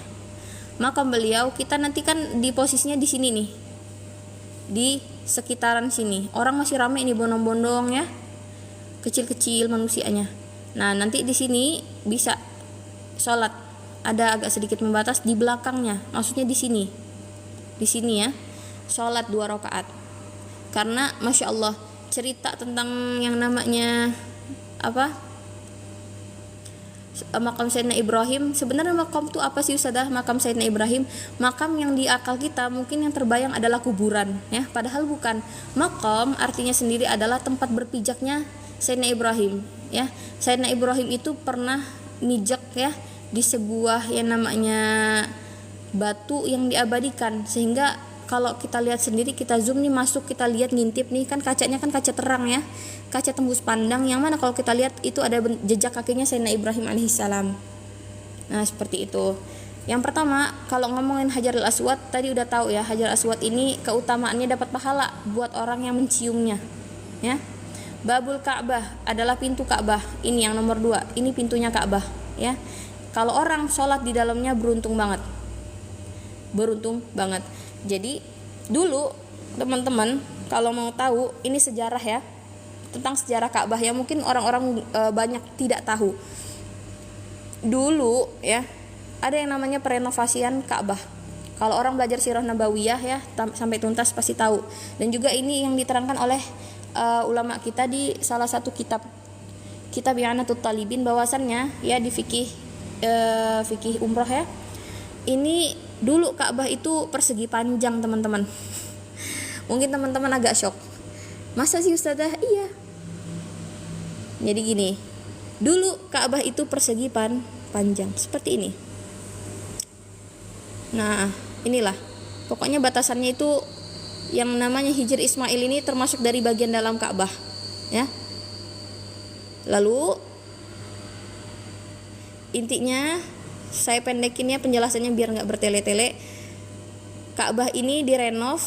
Makam beliau kita nanti kan di posisinya di sini nih, di sekitaran sini. Orang masih ramai ini, bondong-bondong ya, kecil-kecil manusianya. Nah, nanti di sini bisa sholat. Ada agak sedikit membatas di belakangnya, maksudnya di sini ya, sholat 2 rakaat. Karena Masya Allah cerita tentang yang namanya makam Sayyidina Ibrahim. Sebenarnya makam itu apa sih Ustazah? Makam Sayyidina Ibrahim, makam yang di akal kita mungkin yang terbayang adalah kuburan ya, padahal bukan. Makam artinya sendiri adalah tempat berpijaknya Sayyidina Ibrahim ya. Sayyidina Ibrahim itu pernah mijak ya di sebuah yang namanya batu yang diabadikan, sehingga kalau kita lihat sendiri, kita zoom nih masuk, kita lihat ngintip nih kan kacanya kan kaca terang ya, kaca tembus pandang, yang mana kalau kita lihat itu ada jejak kakinya Sayyidina Ibrahim alaihissalam. Nah, seperti itu. Yang pertama, kalau ngomongin Hajarul Aswad tadi udah tahu ya, Hajar Aswad ini keutamaannya dapat pahala buat orang yang menciumnya ya. Babul Ka'bah adalah pintu Ka'bah. Ini yang nomor 2, ini pintunya Ka'bah ya. Kalau orang sholat di dalamnya beruntung banget. Jadi dulu teman-teman kalau mau tahu ini sejarah ya, tentang sejarah Ka'bah yang mungkin orang-orang banyak tidak tahu. Dulu ya, ada yang namanya perenovasian Ka'bah. Kalau orang belajar sirah nabawiyah ya sampai tuntas pasti tahu. Dan juga ini yang diterangkan oleh ulama kita di salah satu kitab I'anatut Talibin, bahwasannya ya di fikih umroh ya. Ini dulu Ka'bah itu persegi panjang, teman-teman. Mungkin teman-teman agak shock. Masa sih Ustazah? Iya. Jadi gini, dulu Ka'bah itu persegi panjang seperti ini. Nah, inilah. Pokoknya batasannya itu yang namanya Hijr Ismail ini termasuk dari bagian dalam Ka'bah, ya. Lalu intinya saya pendekin ya penjelasannya biar nggak bertele-tele. Ka'bah ini direnov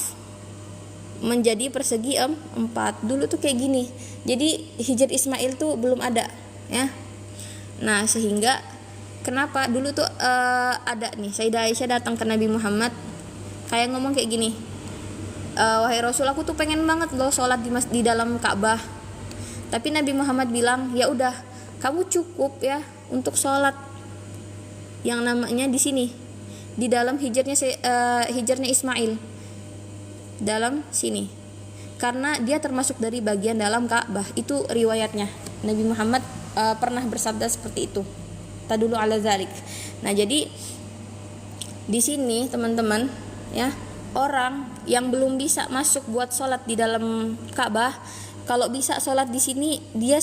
menjadi persegi 4. Dulu tuh kayak gini. Jadi Hijr Ismail tuh belum ada, ya. Nah, sehingga kenapa dulu tuh ada nih Sayyidah Aisyah datang ke Nabi Muhammad kayak ngomong kayak gini, wahai Rasul, aku tuh pengen banget loh sholat di dalam Ka'bah. Tapi Nabi Muhammad bilang, ya udah, kamu cukup ya untuk sholat yang namanya di sini, di dalam hijrnya Ismail, dalam sini, karena dia termasuk dari bagian dalam Ka'bah. Itu riwayatnya. Nabi Muhammad pernah bersabda seperti itu. Tadulu ala zalik. Nah, jadi di sini teman-teman ya, orang yang belum bisa masuk buat sholat di dalam Ka'bah, kalau bisa sholat di sini, dia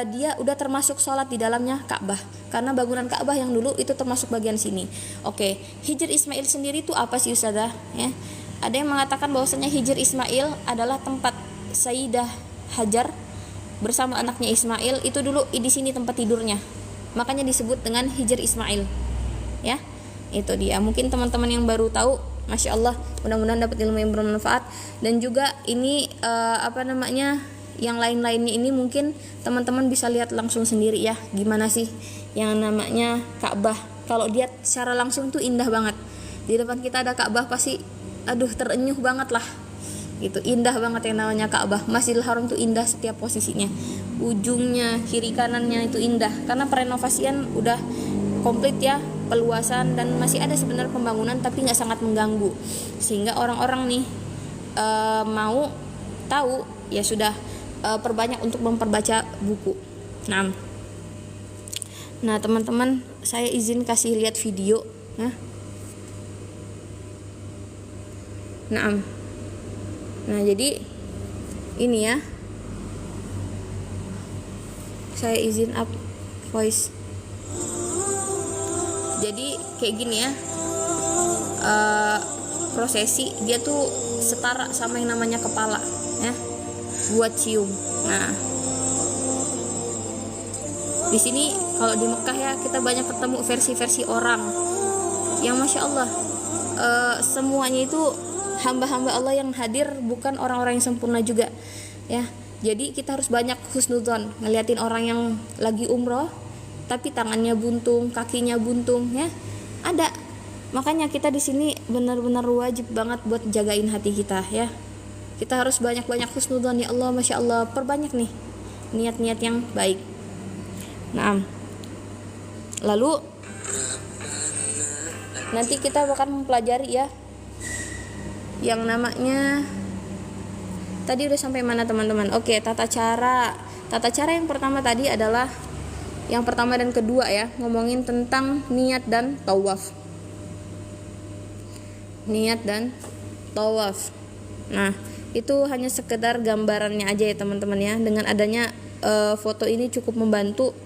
dia udah termasuk sholat di dalamnya Ka'bah, karena bangunan Ka'bah yang dulu itu termasuk bagian sini. Oke, Hijr Ismail sendiri itu apa sih Ustazah? Ya, ada yang mengatakan bahwasanya Hijr Ismail adalah tempat Sayyidah Hajar bersama anaknya Ismail. Itu dulu di sini tempat tidurnya, makanya disebut dengan Hijr Ismail. Ya, itu dia. Mungkin teman-teman yang baru tahu, Masya Allah, mudah-mudahan dapat ilmu yang bermanfaat. Dan juga ini yang lain-lainnya ini mungkin teman-teman bisa lihat langsung sendiri ya, gimana sih yang namanya Ka'bah. Kalau lihat secara langsung tuh indah banget. Di depan kita ada Ka'bah, pasti terenyuh banget lah. Gitu, indah banget yang namanya Ka'bah. Masjidil Haram tuh indah setiap posisinya. Ujungnya, kiri kanannya itu indah, karena perenovasian udah komplit ya, peluasan, dan masih ada sebenarnya pembangunan tapi nggak sangat mengganggu, sehingga orang-orang nih mau tahu ya sudah perbanyak untuk memperbaca buku. Nah teman-teman, saya izin kasih lihat video ya. Nah jadi ini ya, saya izin up voice. Jadi kayak gini ya, prosesi dia tuh setara sama yang namanya kepala ya, buat cium. Nah di sini kalau di Mekah ya, kita banyak ketemu versi-versi orang yang Masya Allah, semuanya itu hamba-hamba Allah yang hadir, bukan orang-orang yang sempurna juga ya. Jadi kita harus banyak husnudzon ngeliatin orang yang lagi umroh tapi tangannya buntung, kakinya buntung ya. Ada. Makanya kita di sini benar-benar wajib banget buat jagain hati kita ya. Kita harus banyak-banyak husnudzon, ya Allah, Masya Allah, perbanyak nih niat-niat yang baik. Nah, lalu nanti kita akan mempelajari ya yang namanya, tadi udah sampai mana teman-teman? Oke, tata cara yang pertama tadi adalah yang pertama dan kedua ya, ngomongin tentang niat dan tawaf. Nah, itu hanya sekedar gambarannya aja ya teman-teman ya. Dengan adanya foto ini cukup membantu,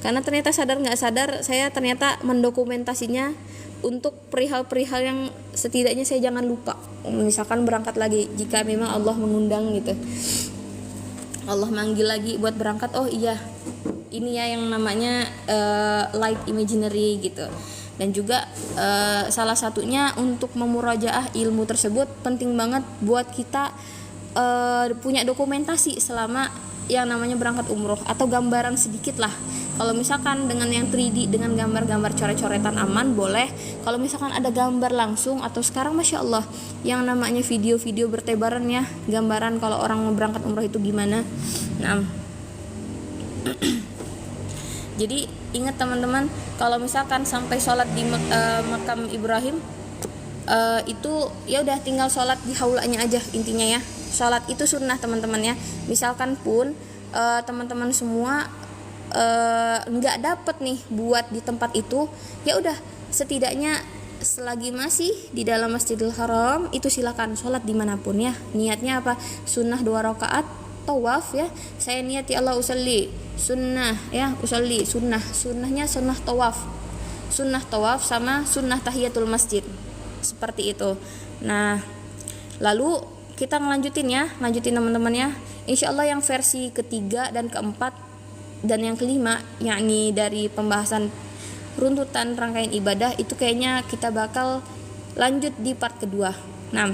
karena ternyata sadar nggak sadar saya ternyata mendokumentasinya untuk perihal-perihal yang setidaknya saya jangan lupa. Misalkan berangkat lagi, jika memang Allah mengundang gitu, Allah manggil lagi buat berangkat, oh iya ini ya yang namanya light imaginary gitu. Dan juga salah satunya untuk memurajaah ilmu tersebut penting banget buat kita punya dokumentasi selama yang namanya berangkat umroh, atau gambaran sedikit lah. Kalau misalkan dengan yang 3D dengan gambar-gambar coret-coretan aman boleh. Kalau misalkan ada gambar langsung, atau sekarang Masya Allah yang namanya video-video bertebaran ya, gambaran kalau orang mau berangkat umroh itu gimana. Jadi ingat teman-teman, kalau misalkan sampai sholat di makam Ibrahim, itu ya udah tinggal sholat di haulanya aja intinya ya. Sholat itu sunnah teman-teman ya. Misalkan pun teman-teman semua nggak dapet nih buat di tempat itu, ya udah setidaknya selagi masih di dalam Masjidil Haram itu silakan sholat dimanapun ya. Niatnya apa? Sunnah 2 rakaat tawaf ya. Saya niat ya Allah usolli sunnah ya, usolli sunnahnya sunnah tawaf sama sunnah tahiyatul masjid, seperti itu. Nah lalu kita lanjutin teman-teman ya. Insya Allah yang versi ketiga dan keempat dan yang kelima, yakni dari pembahasan runtutan rangkaian ibadah itu kayaknya kita bakal lanjut di part kedua. Nah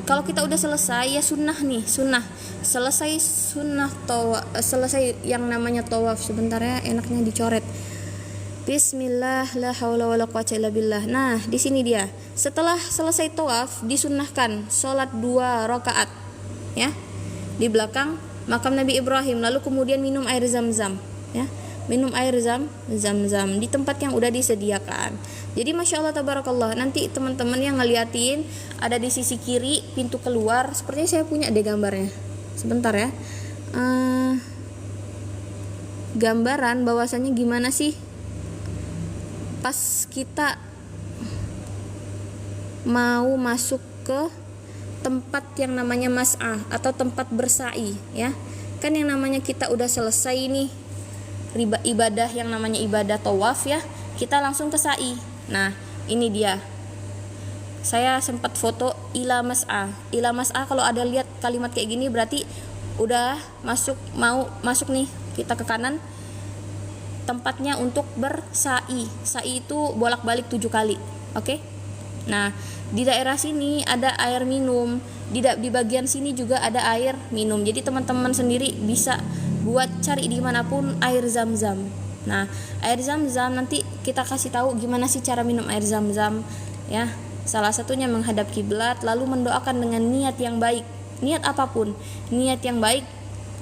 kalau kita udah selesai ya selesai yang namanya tawaf. Sebentar ya, enaknya dicoret. Bismillah, la haula wala quwwata illa billah. Nah, di sini dia. Setelah selesai tawaf disunahkan sholat 2 rakaat ya di belakang makam Nabi Ibrahim, lalu kemudian minum air zam-zam ya. Minum air zam-zam di tempat yang udah disediakan. Jadi Masya Allah tabarakallah, nanti teman-teman yang ngeliatin ada di sisi kiri pintu keluar, sepertinya saya punya deh gambarnya. Sebentar ya, gambaran bahwasannya gimana sih pas kita mau masuk ke tempat yang namanya mas'ah atau tempat bersa'i ya. Kan yang namanya kita udah selesai nih ibadah yang namanya ibadah tawaf ya, kita langsung ke sa'i. Nah ini dia, saya sempat foto ila mas'ah. Kalau ada lihat kalimat kayak gini berarti udah mau masuk nih kita ke kanan, tempatnya untuk bersa'i. Sa'i itu bolak-balik 7 kali. Oke? Nah di daerah sini ada air minum, di bagian sini juga ada air minum. Jadi teman-teman sendiri bisa buat cari dimanapun air zam-zam. Nah air zam-zam nanti kita kasih tahu gimana sih cara minum air zam-zam ya. Salah satunya menghadap kiblat, lalu mendoakan dengan niat yang baik. Niat apapun, niat yang baik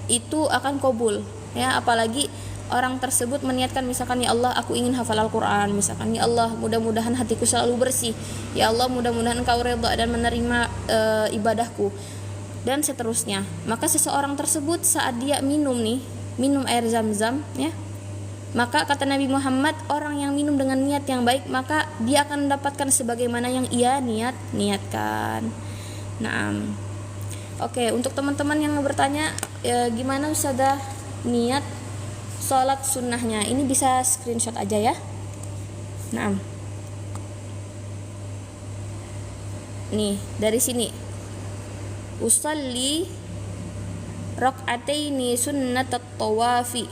itu akan kabul ya. Apalagi orang tersebut meniatkan misalkan, ya Allah aku ingin hafal Al-Quran, misalkan ya Allah mudah-mudahan hatiku selalu bersih, ya Allah mudah-mudahan Engkau redha dan menerima ibadahku, dan seterusnya. Maka seseorang tersebut saat dia minum air zam-zam ya, maka kata Nabi Muhammad, orang yang minum dengan niat yang baik maka dia akan mendapatkan sebagaimana yang ia niatkan. Nah, oke, untuk teman-teman yang bertanya gimana Ustazah niat sholat sunnahnya, ini bisa screenshot aja ya. Nah, nih dari sini, usalli rak'ataini sunnatat tawafi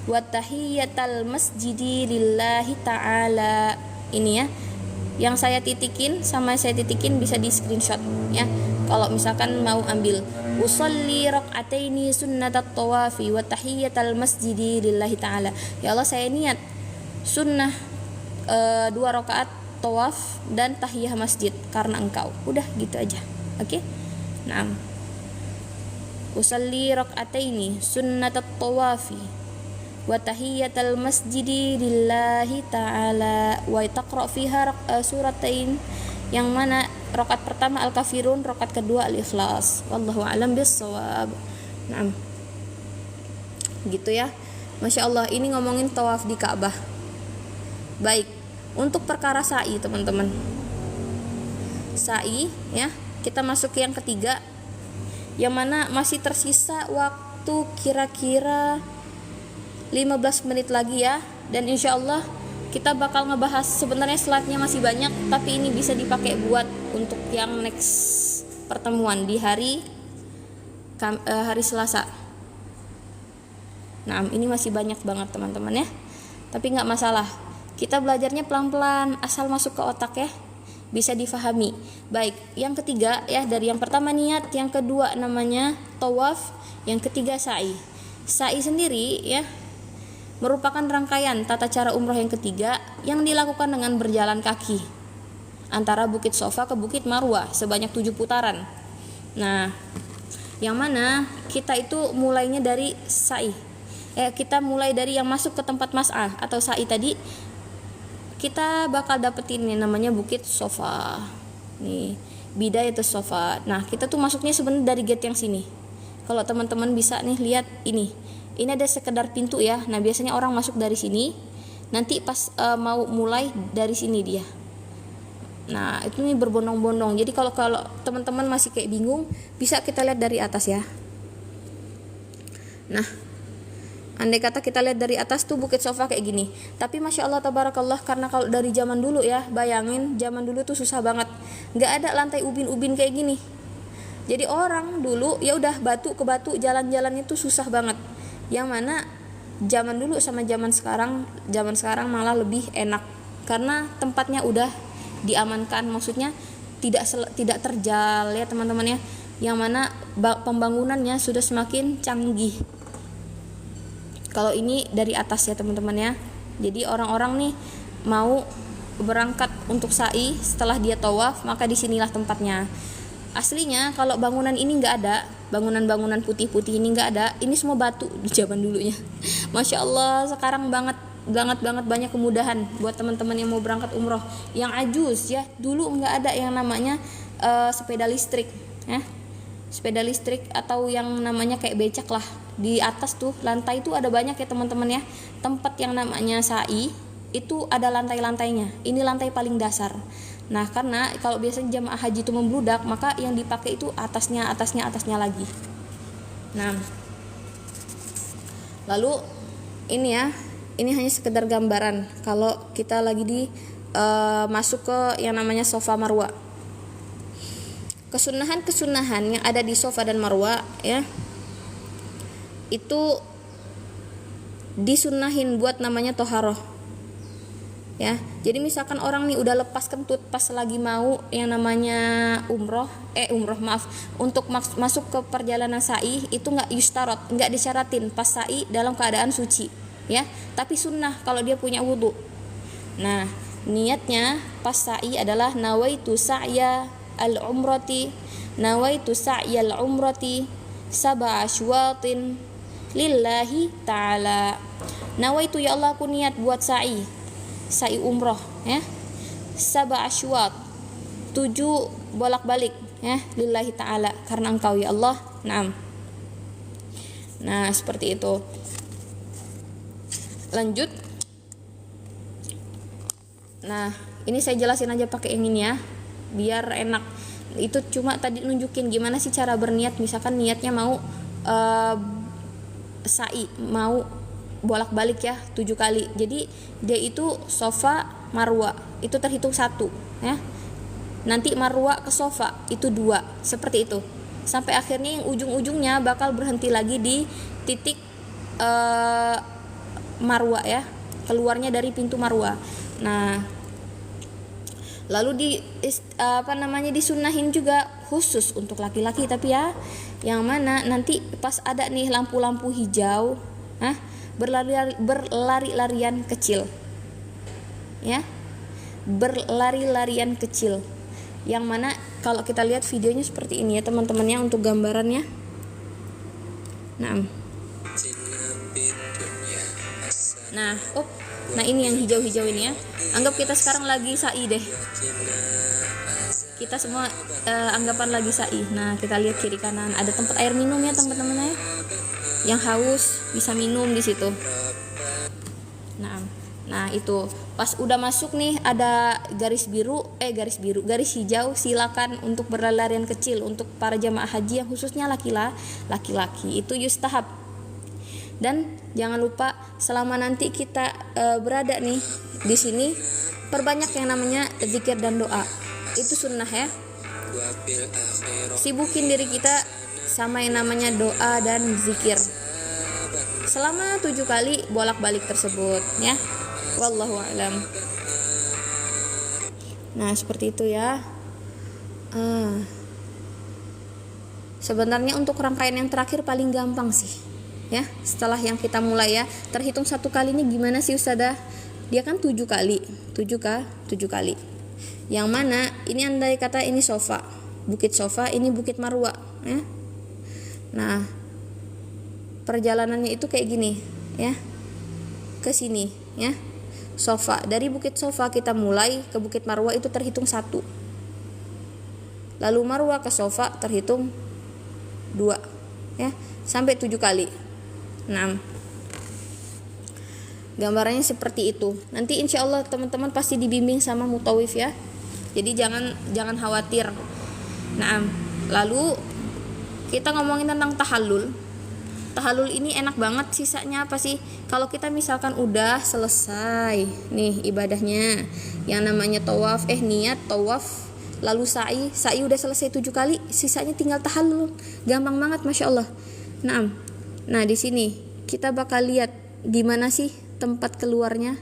wa tahiyyatal masjidi lillahi ta'ala. Ini ya, yang saya titikin sama saya titikin bisa di screenshot ya. Kalau misalkan mau ambil usolli rak'ataini sunnatat tawafi wa tahiyyatal masjidi lillahi ta'ala, ya Allah saya niat sunnah 2 rakaat tawaf dan tahiyah masjid karena Engkau. Udah gitu aja. Oke? Nah, usolli rak'ataini sunnatat tawafi wa tahiyyatal masjidi lillahi ta'ala wa taqra fiha suratain, yang mana rakaat pertama Al-Kafirun, rakaat kedua Al-Ikhlas. Wallahu a'lam bissawab. Nah, gitu ya. Masya Allah, ini ngomongin tawaf di Ka'bah. Baik, untuk perkara sa'i teman-teman, sa'i ya, kita masuk ke yang ketiga, yang mana masih tersisa waktu kira-kira 15 menit lagi ya. Dan insya Allah kita bakal ngebahas, sebenarnya slide-nya masih banyak, tapi ini bisa dipakai buat untuk yang next pertemuan di hari Selasa. Nah, ini masih banyak banget teman-teman ya. Tapi nggak masalah, kita belajarnya pelan-pelan, asal masuk ke otak ya, bisa difahami. Baik, yang ketiga ya, dari yang pertama niat, yang kedua namanya tawaf, yang ketiga sa'i. Sa'i sendiri ya merupakan rangkaian tata cara umroh yang ketiga yang dilakukan dengan berjalan kaki antara Bukit Sofa ke Bukit Marwah sebanyak 7 putaran. Nah, yang mana kita itu mulainya dari sa'i. Kita mulai dari yang masuk ke tempat mas'ah atau sa'i tadi, kita bakal dapetin yang namanya Bukit Sofa. Nih, Bidayatus Sofa. Nah, kita tuh masuknya sebenarnya dari gate yang sini. Kalau teman-teman bisa nih lihat ini. Ini ada sekedar pintu ya. Nah, biasanya orang masuk dari sini. Nanti pas mau mulai dari sini dia. Nah, itu nih berbondong-bondong. Jadi kalau teman-teman masih kayak bingung, bisa kita lihat dari atas ya. Nah, andai kata kita lihat dari atas tuh Bukit Sofa kayak gini. Tapi Masya Allah tabarakallah, karena kalau dari zaman dulu ya, bayangin zaman dulu tuh susah banget. Gak ada lantai ubin-ubin kayak gini. Jadi orang dulu ya udah batu ke batu, jalan-jalan itu susah banget. Yang mana zaman dulu sama zaman sekarang malah lebih enak. Karena tempatnya udah diamankan, maksudnya tidak terjal ya teman-teman ya. Yang mana pembangunannya sudah semakin canggih. Kalau ini dari atas ya teman-teman ya. Jadi orang-orang nih mau berangkat untuk sa'i setelah dia tawaf, maka disinilah tempatnya. Aslinya kalau bangunan ini nggak ada, bangunan-bangunan putih-putih ini nggak ada, ini semua batu di zaman dulunya. Masya Allah, sekarang banget banyak kemudahan buat teman-teman yang mau berangkat umroh. Yang ajus ya, dulu nggak ada yang namanya sepeda listrik ya. Sepeda listrik atau yang namanya kayak becak lah. Di atas tuh lantai tuh ada banyak ya teman-teman ya. Tempat yang namanya sa'i itu ada lantai-lantainya. Ini lantai paling dasar. Nah, karena kalau biasanya jamaah haji itu membludak, maka yang dipakai itu atasnya lagi. Nah, lalu ini ya, ini hanya sekedar gambaran kalau kita lagi masuk ke yang namanya Safa Marwa. Kesunahan yang ada di Safa dan Marwa ya, itu disunahin buat namanya toharoh ya. Jadi misalkan orang nih udah lepas kentut pas lagi mau yang namanya untuk masuk ke perjalanan sa'i, itu nggak disyaratin pas sa'i dalam keadaan suci ya, tapi sunnah kalau dia punya wudu. Nah, niatnya pas sa'i adalah nawaitu sa'ya al-umrati sab'a asywatin lillahi ta'ala. Nawaitu, ya Allah aku niat buat sa'i umroh ya, sab'a asywat, 7 bolak-balik ya, lillahi ta'ala, karena engkau ya Allah. Nah, seperti itu. Lanjut. Nah, ini saya jelasin aja pakai yang ini ya, biar enak. Itu cuma tadi nunjukin gimana sih cara berniat. Misalkan niatnya mau sa'i, mau bolak-balik ya 7 kali. Jadi dia itu Safa Marwa itu terhitung 1 ya. Nanti Marwa ke Safa itu 2, seperti itu. Sampai akhirnya yang ujung-ujungnya bakal berhenti lagi di titik Marwa ya, keluarnya dari pintu Marwa. Nah, lalu disunahin juga khusus untuk laki-laki, tapi ya yang mana nanti pas ada nih lampu-lampu hijau, berlari-larian kecil ya, berlari-larian kecil. Yang mana kalau kita lihat videonya seperti ini ya teman-temannya, untuk gambarannya. Nah ini yang hijau-hijau ini ya. Anggap kita sekarang lagi sa'i deh. Kita semua anggapan lagi sa'i. Nah, kita lihat kiri kanan ada tempat air minum ya teman-teman ya. Yang haus bisa minum di situ. Nah itu pas udah masuk nih ada garis hijau, silakan untuk berlarian kecil untuk para jamaah haji yang khususnya laki-laki itu yustahab. Dan jangan lupa selama nanti kita berada nih di sini, perbanyak yang namanya zikir dan doa. Itu sunnah ya. Sibukin diri kita sama yang namanya doa dan zikir selama 7 kali bolak-balik tersebut ya. Wallahu a'lam. Nah, seperti itu ya. Sebenarnya untuk rangkaian yang terakhir paling gampang sih ya. Setelah yang kita mulai ya, terhitung 1 kalinya gimana sih Ustazah? Dia kan 7 kali. 7 kali. Yang mana ini andai kata ini Safa, Bukit Safa, ini Bukit Marwa ya. Nah, perjalanannya itu kayak gini ya, ke sini ya. Sofa, dari Bukit Sofa kita mulai ke Bukit Marwah itu terhitung 1, lalu Marwah ke Sofa terhitung 2 ya, sampai 7 kali. Nah, gambarannya seperti itu. Nanti insya Allah teman-teman pasti dibimbing sama mutawif ya, jadi jangan khawatir. Nah, lalu kita ngomongin tentang tahallul. Tahallul ini enak banget, sisanya apa sih? Kalau kita misalkan udah selesai nih ibadahnya, yang namanya tawaf, niat tawaf, lalu sa'i udah selesai 7 kali, sisanya tinggal tahallul. Gampang banget, Masya Allah. Nah di sini kita bakal lihat di mana sih tempat keluarnya.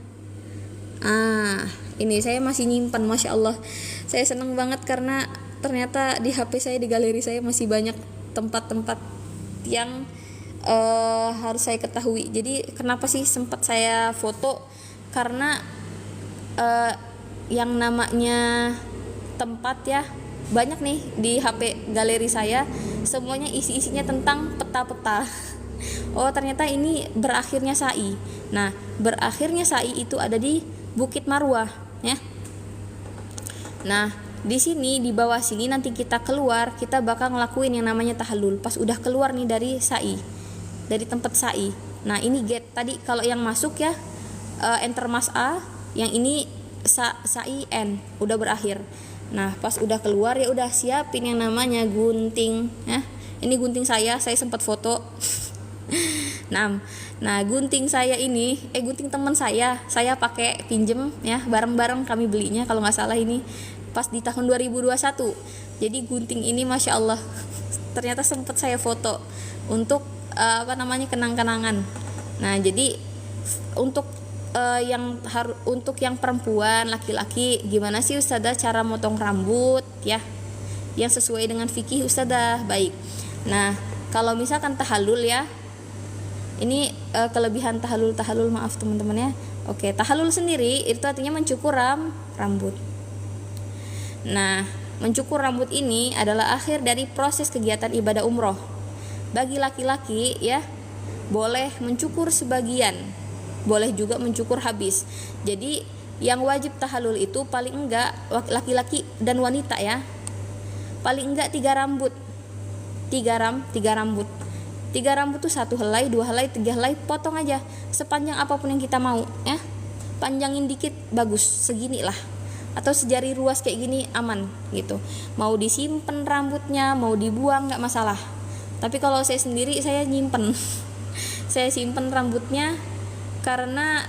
Ini saya masih nyimpan, Masya Allah. Saya seneng banget karena ternyata di HP saya, di galeri saya masih banyak tempat-tempat yang harus saya ketahui. Jadi kenapa sih sempat saya foto, karena yang namanya tempat ya banyak nih di HP galeri saya, semuanya isinya tentang peta-peta. Oh ternyata ini berakhirnya sa'i. Nah berakhirnya sa'i itu ada di Bukit Marwah ya. Nah di sini, di bawah sini nanti kita keluar, kita bakal ngelakuin yang namanya tahallul. Pas udah keluar nih dari sa'i, dari tempat sa'i. Nah ini gate tadi, kalau yang masuk ya enter mas A, yang ini sa'i N, udah berakhir. Nah pas udah keluar ya udah siapin yang namanya gunting ya. Ini gunting saya sempat foto. Nah gunting saya ini gunting teman saya pakai pinjem ya, bareng-bareng kami belinya kalau nggak salah ini pas di tahun 2021. Jadi gunting ini Masya Allah ternyata sempat saya foto untuk kenang-kenangan. Nah jadi untuk untuk yang perempuan, laki-laki, gimana sih Ustazah cara motong rambut ya yang sesuai dengan fikih Ustazah? Baik. Nah kalau misalkan tahallul ya, ini kelebihan tahallul maaf teman-teman ya. Oke, tahallul sendiri itu artinya mencukur rambut. Nah mencukur rambut ini adalah akhir dari proses kegiatan ibadah umroh. Bagi laki-laki ya boleh mencukur sebagian, boleh juga mencukur habis. Jadi yang wajib tahallul itu paling enggak laki-laki dan wanita ya, paling enggak 3 rambut. 3 rambut. 3 rambut tuh 1 helai, 2 helai, 3 helai, potong aja sepanjang apapun yang kita mau ya. Panjangin dikit bagus, segini lah, atau sejari ruas kayak gini aman gitu. Mau disimpen rambutnya, mau dibuang nggak masalah. Tapi kalau saya sendiri saya nyimpen. Saya simpen rambutnya karena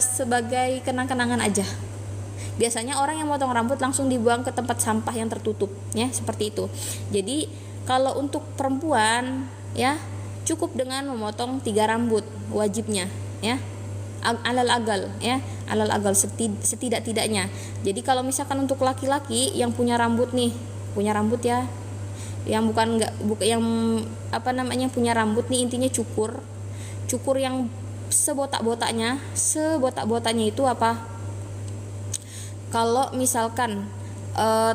sebagai kenang-kenangan aja. Biasanya orang yang potong rambut langsung dibuang ke tempat sampah yang tertutup ya, seperti itu. Jadi kalau untuk perempuan ya cukup dengan memotong 3 rambut wajibnya ya, alal agal ya, alal agal setidak-tidaknya. Jadi kalau misalkan untuk laki-laki yang punya rambut ya, yang punya rambut nih, intinya cukur yang sebotak-botaknya itu apa? Kalau misalkan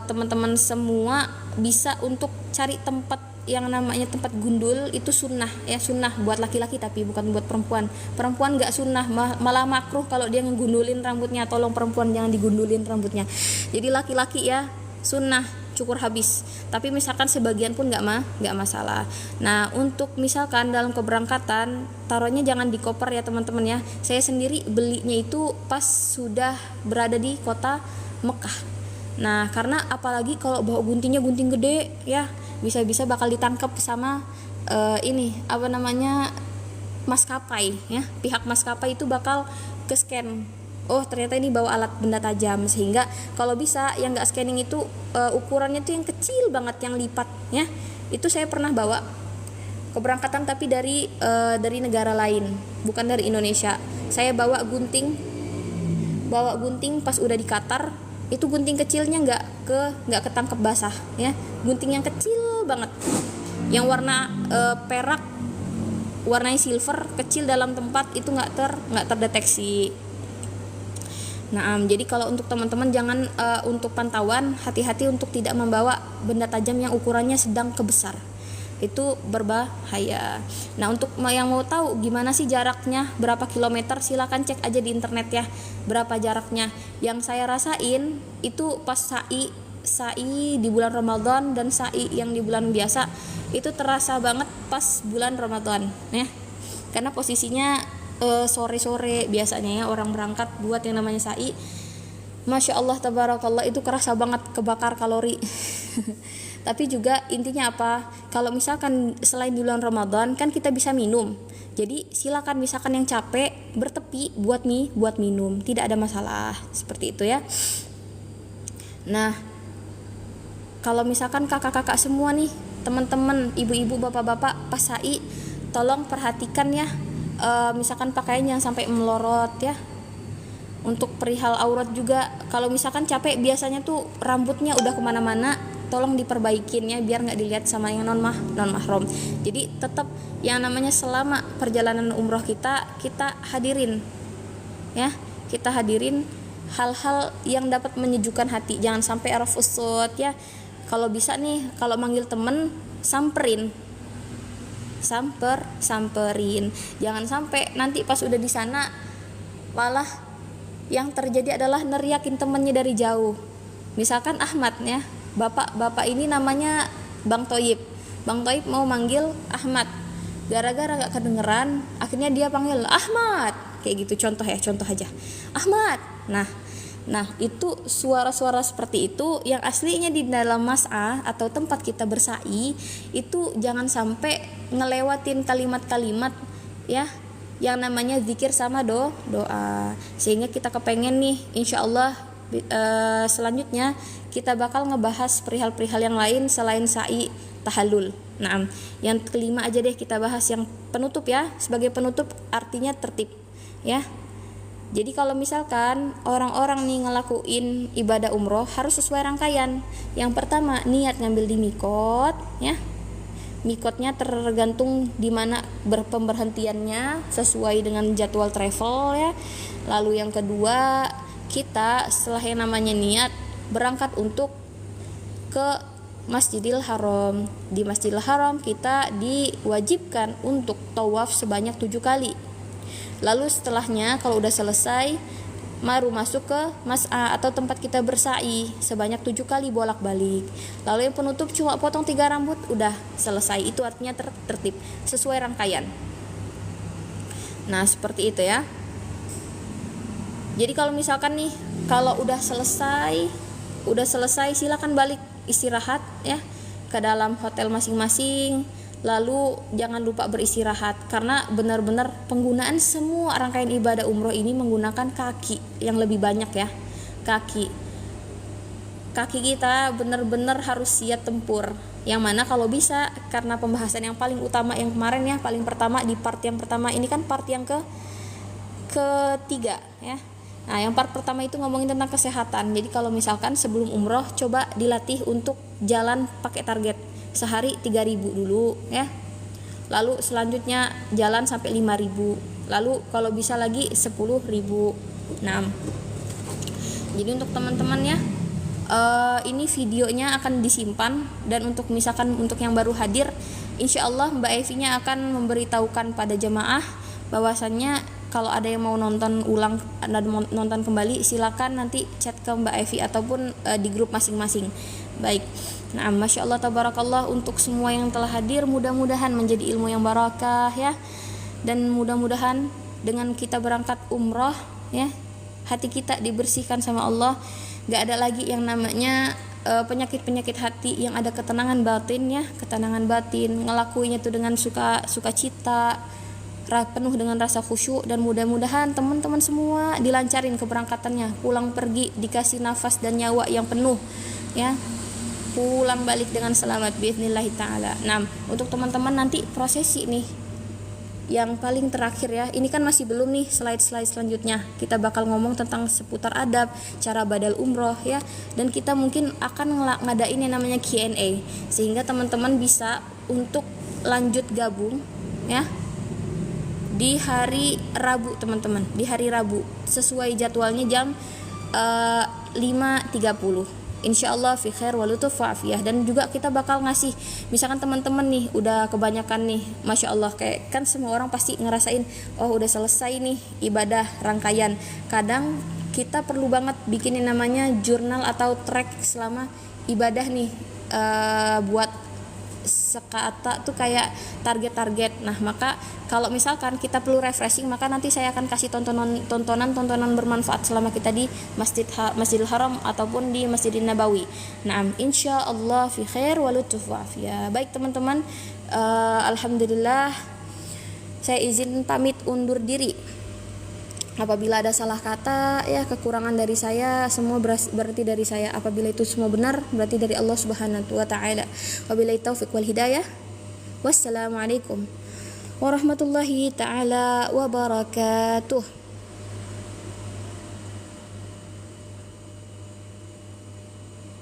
teman-teman semua bisa untuk cari tempat yang namanya tempat gundul, itu sunnah ya, sunnah buat laki-laki tapi bukan buat perempuan. Perempuan nggak sunnah, malah makruh kalau dia ngegundulin rambutnya. Tolong perempuan jangan digundulin rambutnya. Jadi laki-laki ya sunnah cukur habis, tapi misalkan sebagian pun nggak masalah. Nah untuk misalkan dalam keberangkatan, taruhnya jangan di koper ya teman-teman ya. Saya sendiri belinya itu pas sudah berada di kota Mekah. Nah karena apalagi kalau bawa guntingnya gunting gede ya, bisa-bisa bakal ditangkap sama maskapai ya. Pihak maskapai itu bakal ke scan, oh ternyata ini bawa alat benda tajam, sehingga kalau bisa yang nggak scanning itu ukurannya tuh yang kecil banget, yang lipat ya. Itu saya pernah bawa keberangkatan tapi dari negara lain, bukan dari Indonesia. Saya bawa gunting pas udah di Qatar, itu gunting kecilnya nggak ketangkep basah ya, gunting yang kecil banget, yang warna perak, warnanya silver, kecil dalam tempat itu nggak terdeteksi. Nah, jadi kalau untuk teman-teman jangan untuk pantauan, hati-hati untuk tidak membawa benda tajam yang ukurannya sedang ke besar itu berbahaya. Nah, untuk yang mau tahu gimana sih jaraknya, berapa kilometer, silakan cek aja di internet ya, berapa jaraknya. Yang saya rasain itu pas sa'i di bulan Ramadan dan sa'i yang di bulan biasa itu terasa banget pas bulan Ramadan ya, karena posisinya sore-sore biasanya ya orang berangkat buat yang namanya sa'i. Masya Allah tabarakallah, itu kerasa banget kebakar kalori. Tapi juga intinya apa, kalau misalkan selain di bulan Ramadan kan kita bisa minum, jadi silakan misalkan yang capek bertepi buat minum, tidak ada masalah seperti itu ya. Nah, kalau misalkan kakak-kakak semua nih, teman-teman, ibu-ibu, bapak-bapak pas sa'i, tolong perhatikan ya, misalkan pakaian yang sampai melorot ya. Untuk perihal aurat juga, kalau misalkan capek biasanya tuh rambutnya udah kemana-mana, tolong diperbaikin ya, biar nggak dilihat sama yang non mahram. Jadi tetap yang namanya selama perjalanan umroh kita hadirin ya, kita hadirin hal-hal yang dapat menyejukkan hati. Jangan sampai araf usut ya. Kalau bisa nih, kalau manggil temen samperin, samperin. Jangan sampai nanti pas udah di sana malah yang terjadi adalah neriakin temennya dari jauh. Misalkan Ahmad ya, bapak ini namanya Bang Toyib mau manggil Ahmad, gara-gara gak kedengeran akhirnya dia panggil Ahmad, kayak gitu, contoh aja Ahmad. Nah itu suara-suara seperti itu yang aslinya di dalam mas'ah atau tempat kita bersa'i itu jangan sampai ngelewatin kalimat-kalimat ya yang namanya zikir sama doa, sehingga kita kepengen nih insyaallah selanjutnya kita bakal ngebahas perihal-perihal yang lain selain sa'i tahallul. Nah, yang kelima aja deh kita bahas yang penutup ya. Sebagai penutup artinya tertib ya. Jadi kalau misalkan orang-orang nih ngelakuin ibadah umroh harus sesuai rangkaian. Yang pertama niat ngambil di mikot ya. Mikotnya tergantung di mana pemberhentiannya sesuai dengan jadwal travel ya. Lalu yang kedua, kita setelah yang namanya niat berangkat untuk ke Masjidil Haram. Di Masjidil Haram kita diwajibkan untuk tawaf sebanyak 7 kali. Lalu setelahnya kalau udah selesai baru masuk ke mas'ah atau tempat kita bersa'i sebanyak 7 kali bolak-balik. Lalu yang penutup cuma potong 3 rambut, udah selesai. Itu artinya tertib sesuai rangkaian. Nah, seperti itu ya. Jadi kalau misalkan nih kalau udah selesai silakan balik istirahat ya ke dalam hotel masing-masing. Lalu jangan lupa beristirahat, karena benar-benar penggunaan semua rangkaian ibadah umroh ini menggunakan kaki yang lebih banyak ya. Kaki kita benar-benar harus siap tempur. Yang mana kalau bisa, karena pembahasan yang paling utama yang kemarin ya, paling pertama di part yang pertama, ini kan part yang ketiga ya. Nah, yang part pertama itu ngomongin tentang kesehatan. Jadi kalau misalkan sebelum umroh coba dilatih untuk jalan pakai target sehari 3.000 dulu ya. Lalu selanjutnya jalan sampai 5.000. Lalu kalau bisa lagi 10.000. Nah, jadi untuk teman-teman ya, ini videonya akan disimpan, dan untuk misalkan untuk yang baru hadir, insyaallah Mbak Evi-nya akan memberitahukan pada jemaah bahwasannya kalau ada yang mau nonton ulang dan nonton kembali, silakan nanti chat ke Mbak Evi ataupun di grup masing-masing. Baik. Nah, Masya Allah tabarakallah, untuk semua yang telah hadir, mudah-mudahan menjadi ilmu yang barakah ya. Dan mudah-mudahan dengan kita berangkat umroh ya, hati kita dibersihkan sama Allah. Gak ada lagi yang namanya penyakit-penyakit hati, yang ada ketenangan batin ya, ketenangan batin, ngelakuinya tuh dengan sukacita, penuh dengan rasa khusyuk. Dan mudah-mudahan teman-teman semua dilancarin keberangkatannya, pulang pergi dikasih nafas dan nyawa yang penuh ya, pulang balik dengan selamat biiznillah ta'ala. Nah, untuk teman-teman nanti prosesi nih yang paling terakhir ya, ini kan masih belum nih slide-slide selanjutnya, kita bakal ngomong tentang seputar adab, cara badal umroh ya, dan kita mungkin akan ngadain yang namanya Q&A, sehingga teman-teman bisa untuk lanjut gabung ya di hari Rabu teman-teman, di hari Rabu sesuai jadwalnya jam 5.30 insyaallah fi khair wa lutuf wa afiyah. Dan juga kita bakal ngasih, misalkan teman-teman nih udah kebanyakan nih, masya Allah, kayak kan semua orang pasti ngerasain, oh udah selesai nih ibadah rangkaian. Kadang kita perlu banget bikin yang namanya jurnal atau track selama ibadah nih, buat sekata tuh kayak target-target. Nah, maka kalau misalkan kita perlu refreshing, maka nanti saya akan kasih tontonan bermanfaat selama kita di Masjidil Haram ataupun di Masjidil Nabawi. Nah, insyaallah fi khair wa lutuf wa afiyah. Baik teman-teman, alhamdulillah saya izin pamit undur diri. Apabila ada salah kata, ya kekurangan dari saya, semua berarti dari saya. Apabila itu semua benar, berarti dari Allah Subhanahu wa taala. Wabillahi taufiq wal hidayah. Wassalamualaikum warahmatullahi taala wabarakatuh.